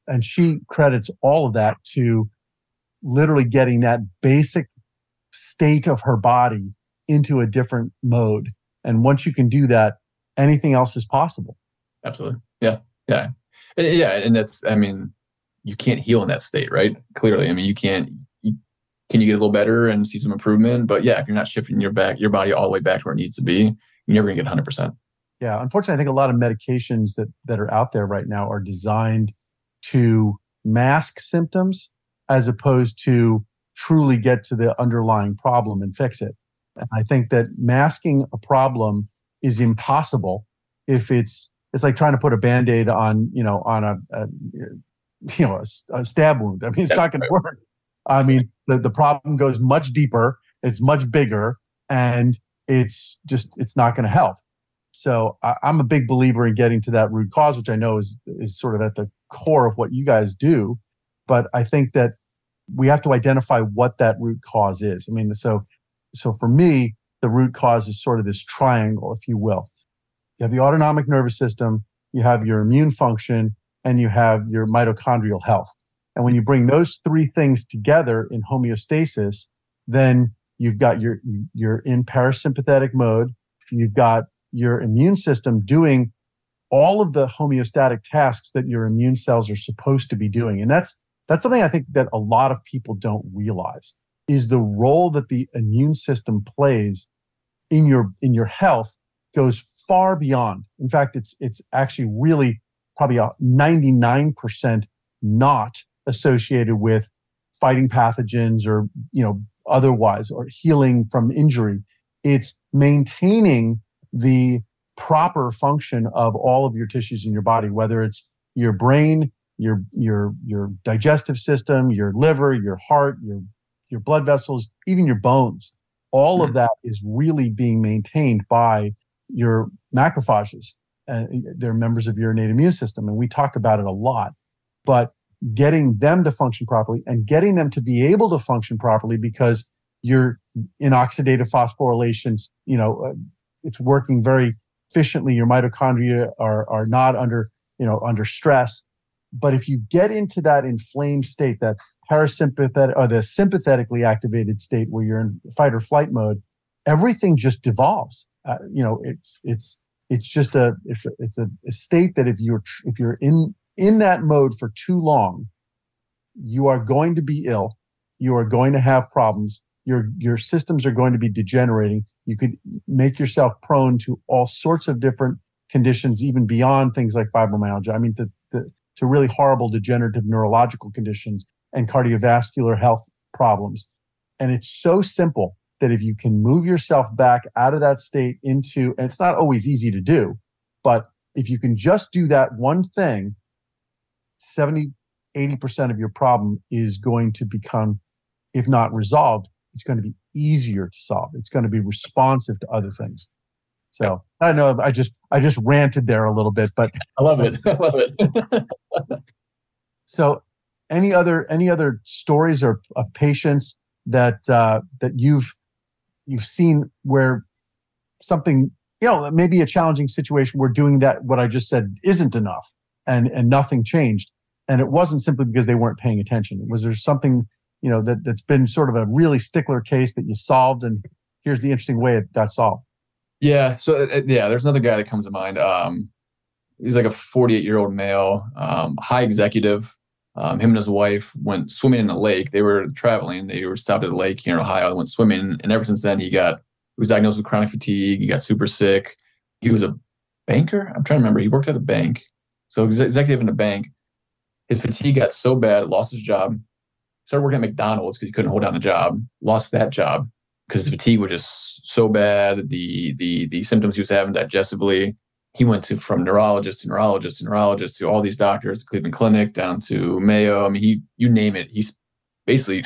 And she credits all of that to literally getting that basic state of her body into a different mode. And once you can do that, anything else is possible. Absolutely. Yeah. Yeah. And that's, you can't heal in that state, right? Clearly. Can you get a little better and see some improvement? But yeah, if you're not shifting your body all the way back to where it needs to be, you're never going to get 100%. Yeah. Unfortunately, I think a lot of medications that are out there right now are designed to mask symptoms as opposed to truly get to the underlying problem and fix it. And I think that masking a problem is impossible if it's like trying to put a Band-Aid on a stab wound. It's not going to work. The problem goes much deeper, it's much bigger, and it's not going to help. So I'm a big believer in getting to that root cause, which I know is sort of at the core of what you guys do. But I think that we have to identify what that root cause is. So for me, the root cause is sort of this triangle, if you will. You have the autonomic nervous system, you have your immune function, and you have your mitochondrial health. And when you bring those three things together in homeostasis, then you've got you're in parasympathetic mode, you've got your immune system doing all of the homeostatic tasks that your immune cells are supposed to be doing. And that's something I think that a lot of people don't realize, is the role that the immune system plays in your health goes far beyond. In fact, it's actually really probably 99% not associated with fighting pathogens or otherwise, or healing from injury. It's maintaining the proper function of all of your tissues in your body, whether it's your brain, your digestive system, your liver, your heart, your blood vessels, even your bones. all of that is really being maintained by your macrophages. They're members of your innate immune system, and we talk about it a lot. But getting them to function properly and getting them to be able to function properly because you're in oxidative phosphorylation, it's working very efficiently. Your mitochondria are not under stress. But if you get into that inflamed state, that parasympathetic or the sympathetically activated state where you're in fight or flight mode, everything just devolves. It's just a state that if you're in that mode for too long, you are going to be ill. You are going to have problems. Your systems are going to be degenerating. You could make yourself prone to all sorts of different conditions, even beyond things like fibromyalgia. I mean, to really horrible degenerative neurological conditions and cardiovascular health problems. And it's so simple that if you can move yourself back out of that state into, and it's not always easy to do, but if you can just do that one thing, 70-80% of your problem is going to become, if not resolved, it's going to be easier to solve. It's going to be responsive to other things. So I know I just ranted there a little bit, but I love it. I love it. So any other stories of patients that you've seen where something, maybe a challenging situation where doing that, what I just said, isn't enough and nothing changed. And it wasn't simply because they weren't paying attention. Was there something, that's been sort of a really stickler case that you solved, and here's the interesting way it got solved? Yeah. So there's another guy that comes to mind. He's like a 48-year-old male, high executive. Him and his wife went swimming in a lake. They were traveling. They were stopped at a lake here in Ohio. They went swimming. And ever since then, he was diagnosed with chronic fatigue. He got super sick. He was a banker. I'm trying to remember. He worked at a bank. So executive in a bank. His fatigue got so bad, lost his job. Started working at McDonald's because he couldn't hold down a job. Lost that job because his fatigue was just so bad. The symptoms he was having digestively. He went from neurologist to all these doctors, Cleveland Clinic down to Mayo. I mean, you name it. He's basically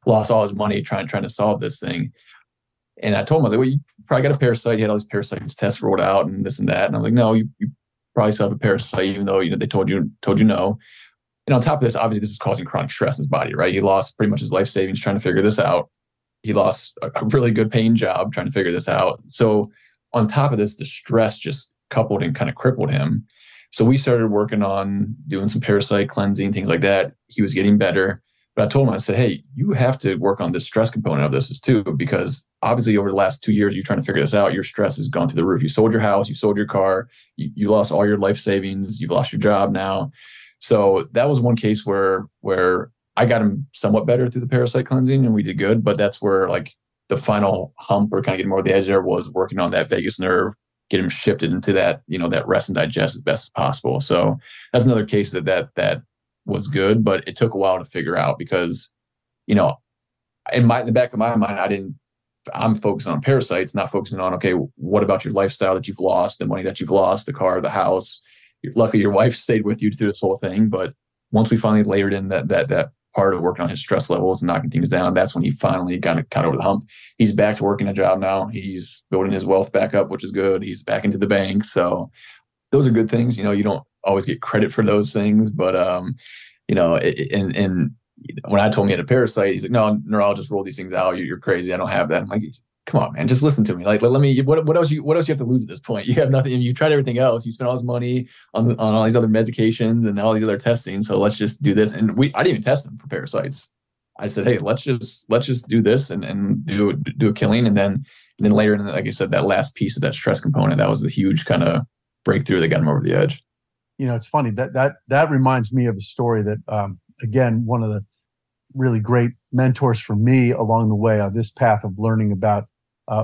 lost all his money trying to solve this thing. And I told him, I was like, well, you probably got a parasite. He had all these parasites tests rolled out and this and that. And I'm like, no, you probably still have a parasite, even though they told you no. And on top of this, obviously, this was causing chronic stress in his body, right? He lost pretty much his life savings trying to figure this out. He lost a really good paying job trying to figure this out. So on top of this, the stress just coupled and kind of crippled him. So we started working on doing some parasite cleansing, things like that. He was getting better. But I told him, I said, hey, you have to work on this stress component of this too, because obviously over the last 2 years, you're trying to figure this out. Your stress has gone through the roof. You sold your house, you sold your car, you lost all your life savings, you've lost your job now. So that was one case where I got him somewhat better through the parasite cleansing and we did good. But that's where like the final hump or kind of getting more of the edge there was working on that vagus nerve, get him shifted into that, that rest and digest as best as possible. So that's another case that was good, but it took a while to figure out because, in the back of my mind, I'm focusing on parasites, not focusing on, okay, what about your lifestyle that you've lost, the money that you've lost, the car, the house. Luckily, your wife stayed with you through this whole thing. But once we finally layered in that part of working on his stress levels and knocking things down, that's when he finally got over the hump. He's back to working a job now. He's building his wealth back up, which is good. He's back into the bank. So those are good things. You don't always get credit for those things, but and when I told him he had a parasite, he's like, no, neurologist rolled these things out. You're crazy. I don't have that. I'm like, come on, man, just listen to me. Like, let me, what else you have to lose at this point? You have nothing. You tried everything else. You spent all this money on all these other medications and all these other testing. So let's just do this. And I didn't even test him for parasites. I said, hey, let's just do this and do a killing. And then later in, like I said, that last piece of that stress component, that was the huge kind of breakthrough that got him over the edge. It's funny that reminds me of a story that, again, one of the really great mentors for me along the way on this path of learning about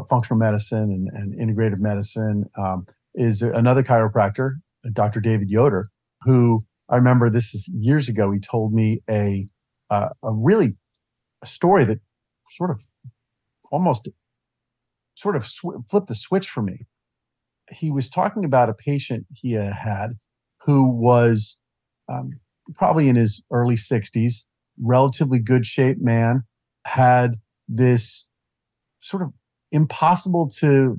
functional medicine and integrative medicine is another chiropractor, Dr. David Yoder, who I remember, this is years ago, he told me a story that sort of flipped the switch for me. He was talking about a patient he had who was probably in his early 60s, relatively good shape man, had this sort of impossible to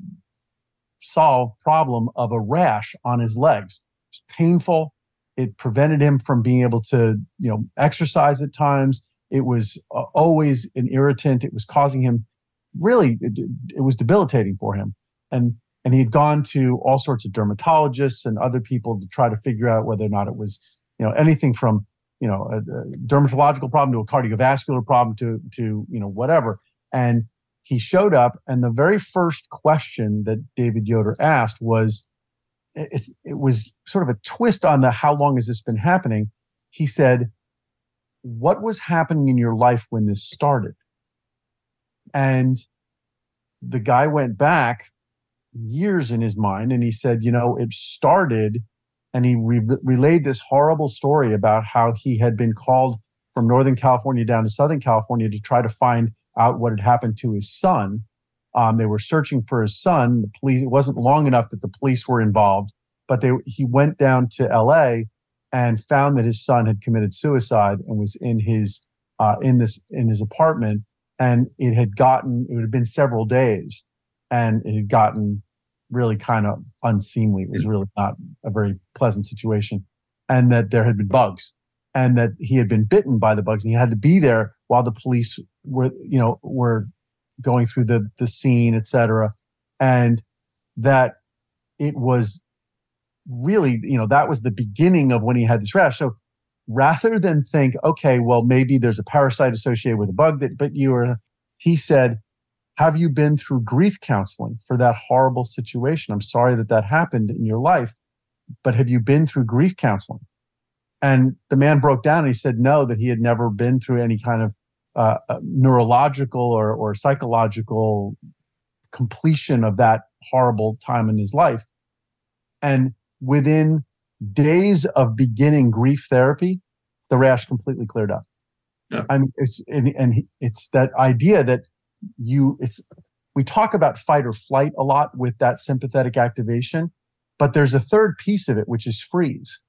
solve problem of a rash on his legs. It was painful. It prevented him from being able to, exercise at times. It was always an irritant. It was causing him really, it was debilitating for him. And he had gone to all sorts of dermatologists and other people to try to figure out whether or not it was, anything from, a dermatological problem to a cardiovascular problem to whatever. And he showed up, and the very first question that David Yoder asked was, it was sort of a twist on the how long has this been happening. He said, what was happening in your life when this started? And the guy went back years in his mind, and he said, it started, and he relayed this horrible story about how he had been called from Northern California down to Southern California to try to find out what had happened to his son. They were searching for his son. The police, it wasn't long enough that the police were involved, but he went down to LA and found that his son had committed suicide and was in his apartment. And it had been several days, and it had gotten really kind of unseemly. It was really not a very pleasant situation, and that there had been bugs, and that he had been bitten by the bugs, and he had to be there while the police were going through the scene, et cetera. And that it was really, that was the beginning of when he had this rash. So rather than think, okay, well, maybe there's a parasite associated with a bug he said, have you been through grief counseling for that horrible situation? I'm sorry that happened in your life, but have you been through grief counseling? And the man broke down and he said no, that he had never been through any kind of neurological or psychological completion of that horrible time in his life. And within days of beginning grief therapy, the rash completely cleared up. Yeah. I mean, it's that idea that we talk about fight or flight a lot with that sympathetic activation, but there's a third piece of it, which is freeze,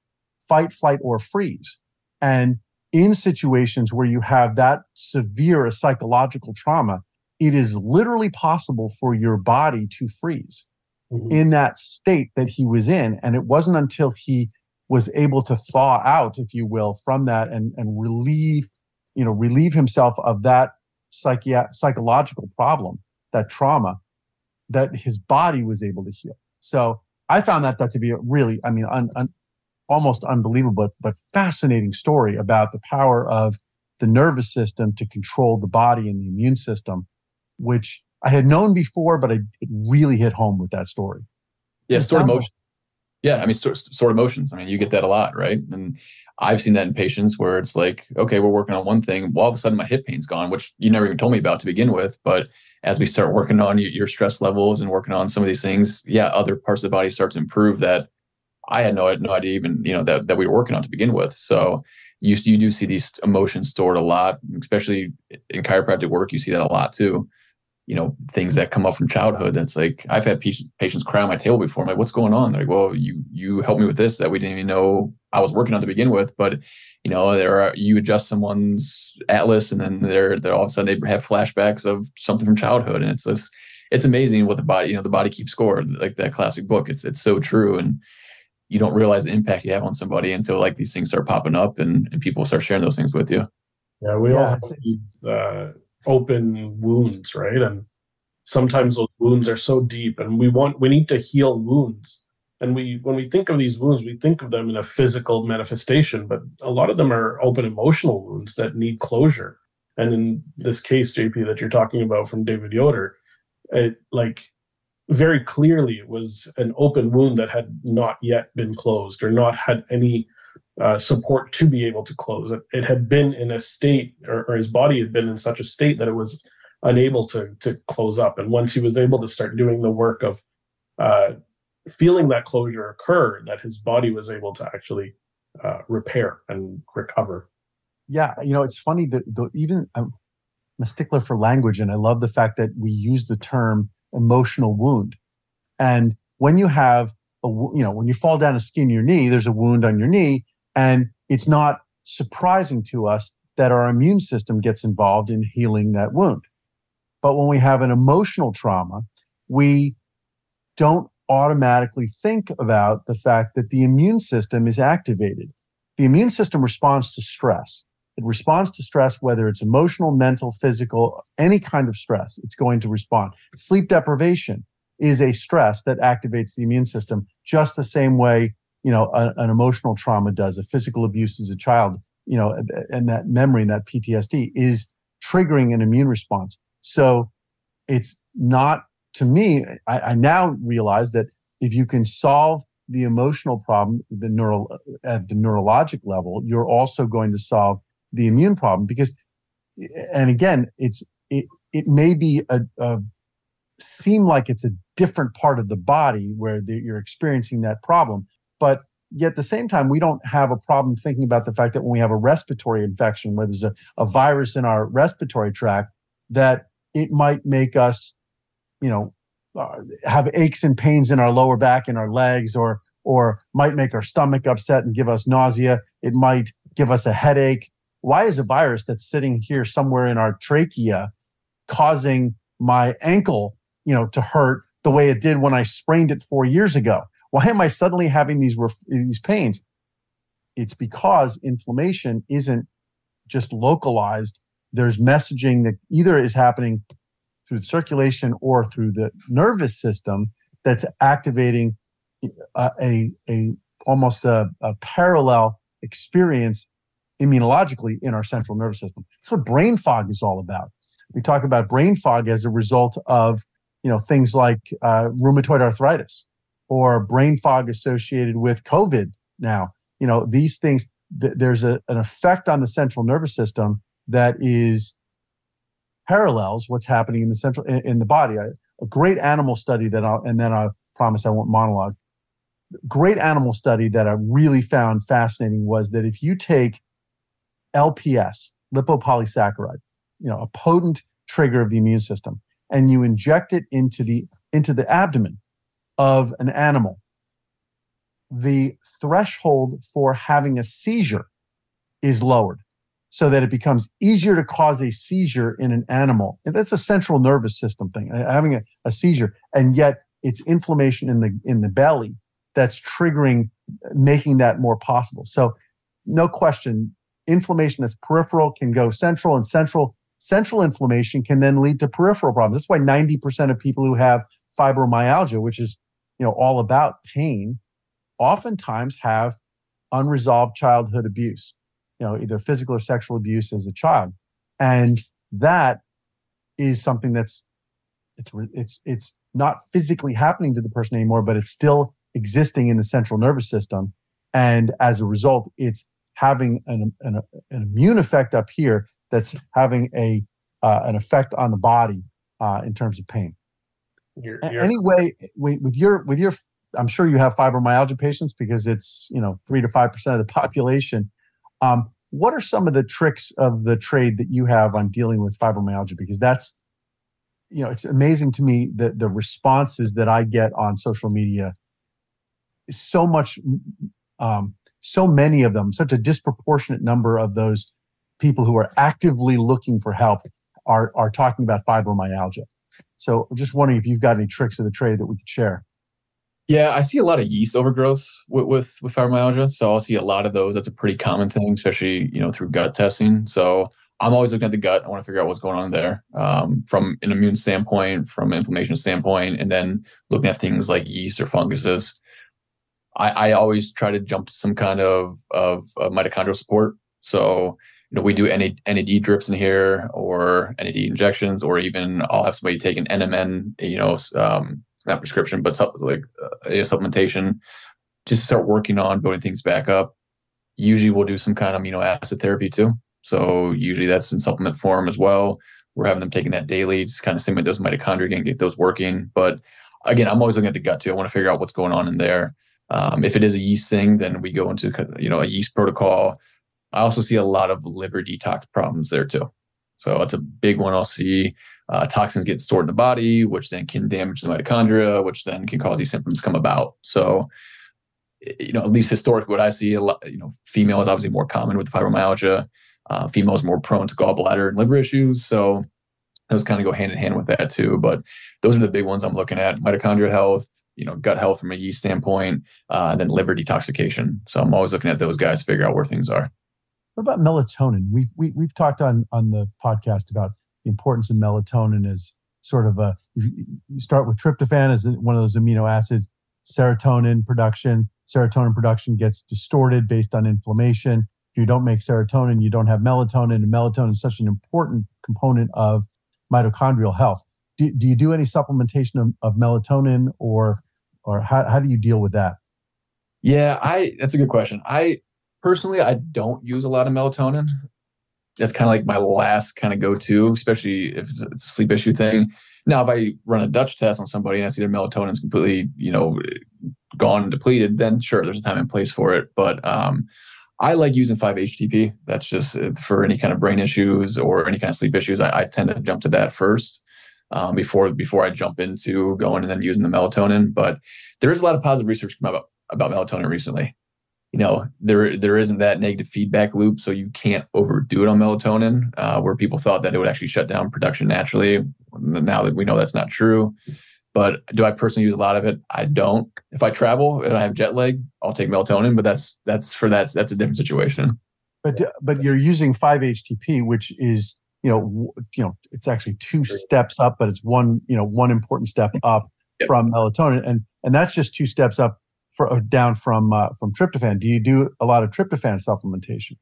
fight, flight, or freeze. And in situations where you have that severe a psychological trauma, it is literally possible for your body to freeze in that state that he was in. And it wasn't until he was able to thaw out, if you will, from that and relieve himself of that psychological problem, that trauma, that his body was able to heal. So I found that to be a really, almost unbelievable, but fascinating story about the power of the nervous system to control the body and the immune system, which I had known before, but it really hit home with that story. Yeah, stored emotions. Yeah, stored emotions. You get that a lot, right? And I've seen that in patients where it's like, okay, we're working on one thing. Well, all of a sudden my hip pain's gone, which you never even told me about to begin with. But as we start working on your stress levels and working on some of these things, other parts of the body start to improve that I had no idea even, that we were working on to begin with. So you do see these emotions stored a lot, especially in chiropractic work. You see that a lot too. Things that come up from childhood. That's like, I've had patients cry on my table before. I'm like, what's going on? They're like, well, you helped me with this that we didn't even know I was working on to begin with. But, you adjust someone's atlas and then they're all of a sudden they have flashbacks of something from childhood. And it's amazing what the body keeps score, like that classic book. It's so true. And you don't realize the impact you have on somebody until like these things start popping up and people start sharing those things with you. Yeah, we all have these open wounds, right? And sometimes those wounds are so deep, and we need to heal wounds. And when we think of these wounds, we think of them in a physical manifestation, but a lot of them are open emotional wounds that need closure. And in this case, JP, that you're talking about from David Yoder, very clearly it was an open wound that had not yet been closed or not had any support to be able to close. It had been in a state, or his body had been in such a state that it was unable to close up. And once he was able to start doing the work of feeling that closure occur, that his body was able to actually repair and recover. Yeah, it's funny that even I'm a stickler for language, and I love the fact that we use the term emotional wound. And when you have when you fall down and skin your knee, there's a wound on your knee, and it's not surprising to us that our immune system gets involved in healing that wound. But when we have an emotional trauma, we don't automatically think about the fact that the immune system is activated. The immune system responds to stress. It responds to stress, whether it's emotional, mental, physical, any kind of stress, it's going to respond. Sleep deprivation is a stress that activates the immune system just the same way, an emotional trauma does. A physical abuse as a child, and that memory and that PTSD is triggering an immune response. So it's not, to me, I now realize that if you can solve the emotional problem, at the neurologic level, you're also going to solve the immune problem. Because, and again, it may be seem like it's a different part of the body where you're experiencing that problem, but yet at the same time, we don't have a problem thinking about the fact that when we have a respiratory infection, where there's a virus in our respiratory tract, that it might make us, have aches and pains in our lower back and our legs, or might make our stomach upset and give us nausea. It might give us a headache. Why is a virus that's sitting here somewhere in our trachea causing my ankle, to hurt the way it did when I sprained it 4 years ago? Why am I suddenly having these pains? It's because inflammation isn't just localized. There's messaging that either is happening through the circulation or through the nervous system that's activating almost a parallel experience immunologically in our central nervous system. That's what brain fog is all about. We talk about brain fog as a result of things like rheumatoid arthritis, or brain fog associated with COVID. Now, these things, there's an effect on the central nervous system that parallels what's happening in the body. A great animal study and then I promise I won't monologue. Great animal study that I really found fascinating was that if you take LPS, lipopolysaccharide, a potent trigger of the immune system, and you inject it into the abdomen of an animal, the threshold for having a seizure is lowered, so that it becomes easier to cause a seizure in an animal. And that's a central nervous system thing, having a seizure, and yet it's inflammation in the belly that's triggering, making that more possible. So no question, inflammation that's peripheral can go central, and central inflammation can then lead to peripheral problems. That's why 90% of people who have fibromyalgia, which is all about pain, oftentimes have unresolved childhood abuse, either physical or sexual abuse as a child. And that is something that's it's not physically happening to the person anymore, but it's still existing in the central nervous system. And as a result, it's having an immune effect up here that's having an effect on the body in terms of pain. Anyway, with your, I'm sure you have fibromyalgia patients, because it's 3 to 5% of the population. What are some of the tricks of the trade that you have on dealing with fibromyalgia? Because that's, it's amazing to me that the responses that I get on social media, so many of them, such a disproportionate number of those people who are actively looking for help are talking about fibromyalgia. So I'm just wondering if you've got any tricks of the trade that we could share. Yeah, I see a lot of yeast overgrowth with fibromyalgia. So I'll see a lot of those. That's a pretty common thing, especially, through gut testing. So I'm always looking at the gut. I want to figure out what's going on there, from an immune standpoint, from an inflammation standpoint, and then looking at things like yeast or funguses. I always try to jump to some kind of mitochondrial support. So, we do NAD drips in here, or NAD injections, or even I'll have somebody take an NMN, not prescription, but supplementation, just to start working on building things back up. Usually we'll do some kind of amino acid therapy too. So usually that's in supplement form as well. We're having them taking that daily, just kind of stimulate those mitochondria and get those working. But again, I'm always looking at the gut too. I want to figure out what's going on in there. If it is a yeast thing, then we go into, a yeast protocol. I also see a lot of liver detox problems there too. So that's a big one I'll see. Toxins get stored in the body, which then can damage the mitochondria, which then can cause these symptoms to come about. So, at least historically, what I see, a lot, female is obviously more common with fibromyalgia. Female is more prone to gallbladder and liver issues. So those kind of go hand in hand with that too. But those are the big ones I'm looking at: mitochondrial health, gut health from a yeast standpoint, and then liver detoxification. So I'm always looking at those guys to figure out where things are. What about melatonin? We've talked on the podcast about the importance of melatonin as sort of you start with tryptophan as one of those amino acids, serotonin production gets distorted based on inflammation. If you don't make serotonin, you don't have melatonin, and melatonin is such an important component of mitochondrial health. Do you do any supplementation of melatonin, or how do you deal with that? Yeah, that's a good question. Personally, I don't use a lot of melatonin. That's kind of like my last kind of go-to, especially if it's a sleep issue thing. Now, if I run a Dutch test on somebody and I see their melatonin is completely, gone and depleted, then sure, there's a time and place for it. But I like using 5-HTP. That's just for any kind of brain issues or any kind of sleep issues. I tend to jump to that first before I jump into going and then using the melatonin. But there is a lot of positive research come out about melatonin recently. There isn't that negative feedback loop, so you can't overdo it on melatonin, where people thought that it would actually shut down production naturally. Now that we know that's not true. But do I personally use a lot of it? I don't. If I travel and I have jet lag, I'll take melatonin, but that's a different situation. But you're using 5-HTP, which is it's actually two steps up, but it's one important step up from melatonin, and that's just two steps up down from tryptophan. Do you do a lot of tryptophan supplementation?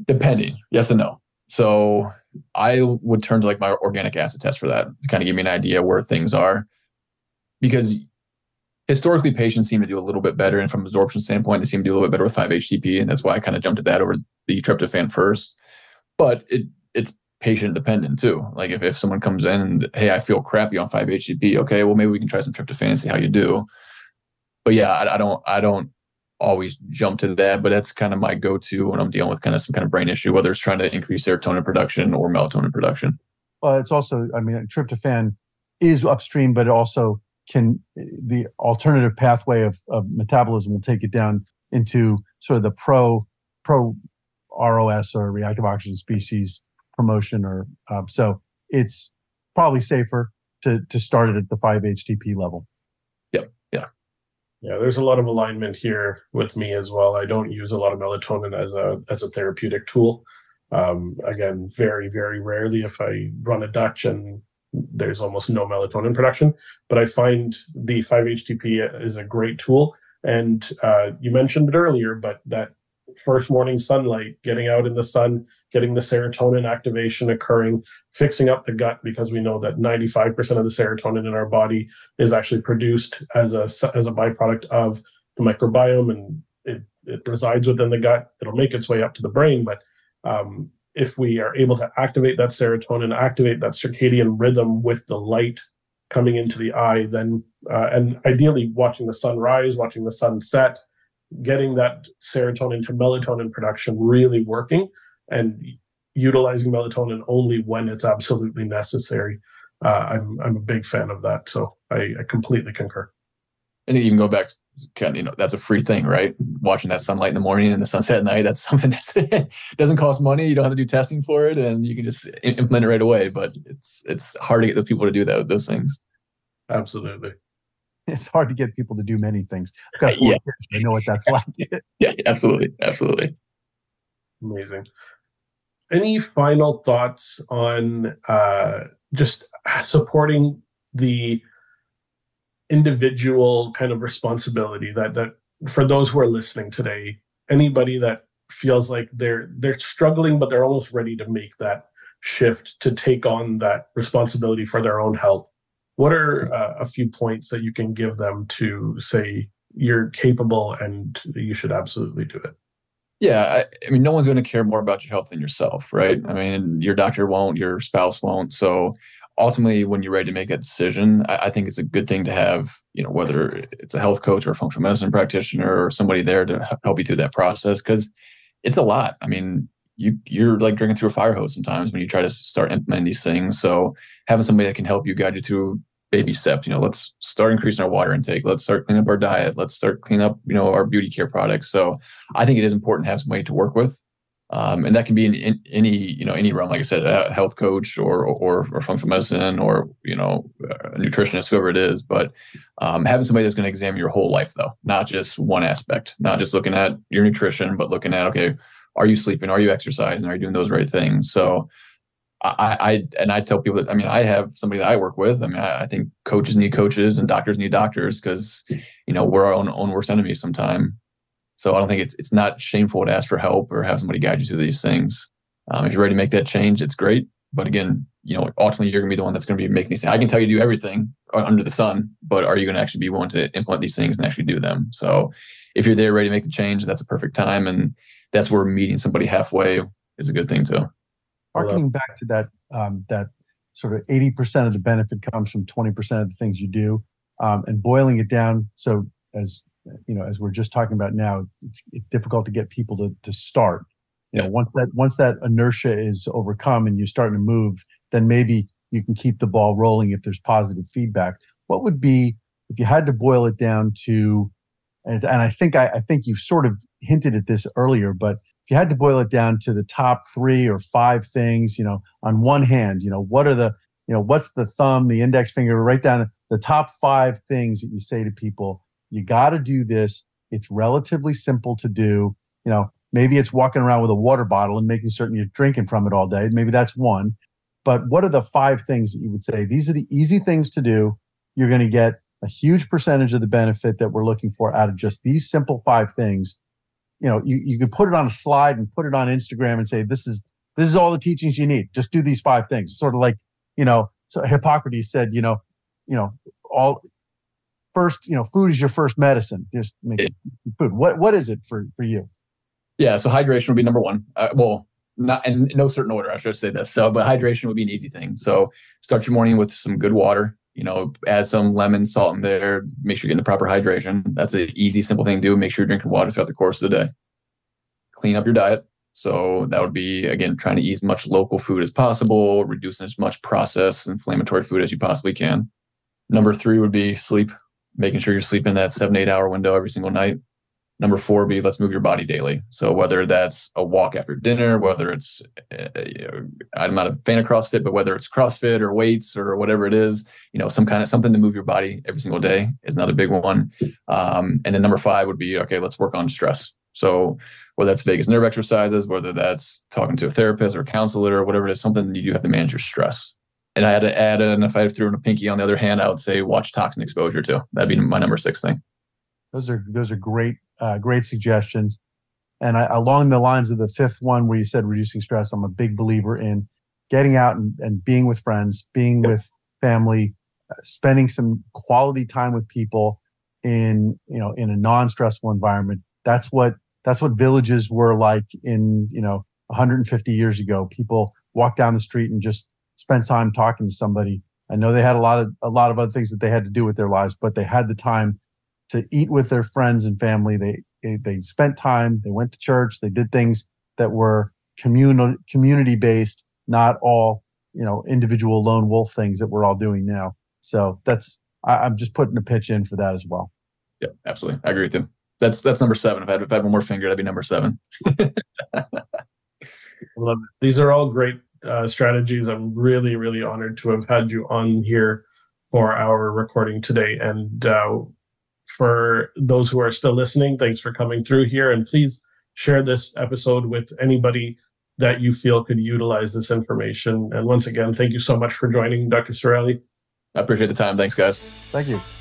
Depending, yes and no. So I would turn to like my organic acid test for that to kind of give me an idea where things are, because historically patients seem to do a little bit better, and from absorption standpoint, they seem to do a little bit better with 5-HTP, and that's why I kind of jumped at that over the tryptophan first. But it's patient dependent too. Like if someone comes in and, hey, I feel crappy on 5-HTP, okay, well maybe we can try some tryptophan and see how you do. But yeah, I don't always jump to that, but that's kind of my go-to when I'm dealing with kind of some kind of brain issue, whether it's trying to increase serotonin production or melatonin production. Well, it's also, tryptophan is upstream, but it also the alternative pathway of metabolism will take it down into sort of the pro ROS, or reactive oxygen species promotion, or so it's probably safer to start it at the 5-HTP level. Yeah, there's a lot of alignment here with me as well. I don't use a lot of melatonin as a therapeutic tool. Again, very, very rarely if I run a Dutch and there's almost no melatonin production. But I find the 5-HTP is a great tool. And you mentioned it earlier, but that first morning sunlight, getting out in the sun, getting the serotonin activation occurring, fixing up the gut, because we know that 95% of the serotonin in our body is actually produced as a byproduct of the microbiome, and it resides within the gut. It'll make its way up to the brain, but if we are able to activate that serotonin, activate that circadian rhythm with the light coming into the eye, then and ideally watching the sun rise, watching the sun set, getting that serotonin to melatonin production really working, and utilizing melatonin only when it's absolutely necessary. I'm a big fan of that, so I completely concur. And you can go back, kind of, that's a free thing, right? Watching that sunlight in the morning and the sunset at night, that's something that doesn't cost money. You don't have to do testing for it, and you can just implement it right away. But it's hard to get the people to do that with those things. Absolutely. It's hard to get people to do many things. I've got 4 kids. I know what that's like. Yeah, absolutely. Amazing. Any final thoughts on just supporting the individual kind of responsibility that for those who are listening today, anybody that feels like they're struggling, but they're almost ready to make that shift to take on that responsibility for their own health? What are a few points that you can give them to say you're capable and you should absolutely do it? Yeah, I mean, no one's going to care more about your health than yourself, right? I mean, your doctor won't, your spouse won't. So ultimately, when you're ready to make that decision, I think it's a good thing to have, whether it's a health coach or a functional medicine practitioner or somebody there to help you through that process, because it's a lot. I mean, you're like drinking through a fire hose sometimes when you try to start implementing these things. So having somebody that can help you, guide you through baby steps, let's start increasing our water intake. Let's start cleaning up our diet. Let's start cleaning up, our beauty care products. So I think it is important to have somebody to work with And that can be in any realm, like I said, a health coach or functional medicine or, a nutritionist, whoever it is. But having somebody that's going to examine your whole life, though, not just one aspect, not just looking at your nutrition, but looking at, okay, are you sleeping? Are you exercising? Are you doing those right things? So I tell people that, I have somebody that I work with. I think coaches need coaches and doctors need doctors because, we're our own worst enemies sometimes. So I don't think it's not shameful to ask for help or have somebody guide you through these things. If you're ready to make that change, it's great. But again, ultimately you're going to be the one that's going to be making these things. I can tell you to do everything under the sun, but are you going to actually be willing to implement these things and actually do them? So if you're there ready to make the change, that's a perfect time. And that's where meeting somebody halfway is a good thing too. Harkening back to that sort of 80% of the benefit comes from 20% of the things you do, and boiling it down. So as we're just talking about now, it's difficult to get people to start. Once that inertia is overcome and you're starting to move, then maybe you can keep the ball rolling if there's positive feedback. What would be, if you had to boil it down to, and I think you sort of hinted at this earlier, but if you had to boil it down to the top 3 or 5 things, on one hand, what are the, what's the thumb, the index finger, right down the top 5 things that you say to people, you got to do this. It's relatively simple to do. Maybe it's walking around with a water bottle and making certain you're drinking from it all day. Maybe that's one. But what are the 5 things that you would say, these are the easy things to do? You're going to get a huge percentage of the benefit that we're looking for out of just these simple 5 things. You could put it on a slide and put it on Instagram and say, this is all the teachings you need. Just do these 5 things. Sort of like, so Hippocrates said, all first, food is your first medicine. Just make food. What is it for you? Yeah. So hydration would be number 1. Not in no certain order, I should say this. So, but hydration would be an easy thing. So start your morning with some good water, add some lemon, salt in there, make sure you're getting the proper hydration. That's an easy, simple thing to do. Make sure you're drinking water throughout the course of the day. Clean up your diet. So that would be, again, trying to eat as much local food as possible, reducing as much processed inflammatory food as you possibly can. Number 3 would be sleep, making sure you're sleeping that 7 to 8 hour window every single night. Number 4 would be, let's move your body daily. So whether that's a walk after dinner, whether it's, I'm not a fan of CrossFit, but whether it's CrossFit or weights or whatever it is, something to move your body every single day is another big one. And then number 5 would be, okay, let's work on stress. So whether that's vagus nerve exercises, whether that's talking to a therapist or a counselor or whatever it is, something you do have to manage your stress. And I had to add in, if I threw in a pinky on the other hand, I would say watch toxin exposure too. That'd be my number 6 thing. Those are great suggestions. And along the lines of the 5th one where you said reducing stress, I'm a big believer in getting out and being with friends, being with family, spending some quality time with people in a non-stressful environment. That's what villages were like in 150 years ago. People walked down the street and just spent time talking to somebody. I know they had a lot of other things that they had to do with their lives, but they had the time to eat with their friends and family. They spent time, they went to church, they did things that were community based, not all, individual lone wolf things that we're all doing now. So I'm just putting a pitch in for that as well. Yeah, absolutely. I agree with you. That's number 7. If I had one more finger, that'd be number 7. Love it. These are all great strategies. I'm really, really honored to have had you on here for our recording today. And for those who are still listening, thanks for coming through here. And please share this episode with anybody that you feel could utilize this information. And once again, thank you so much for joining, Dr. Cirelli. I appreciate the time. Thanks, guys. Thank you.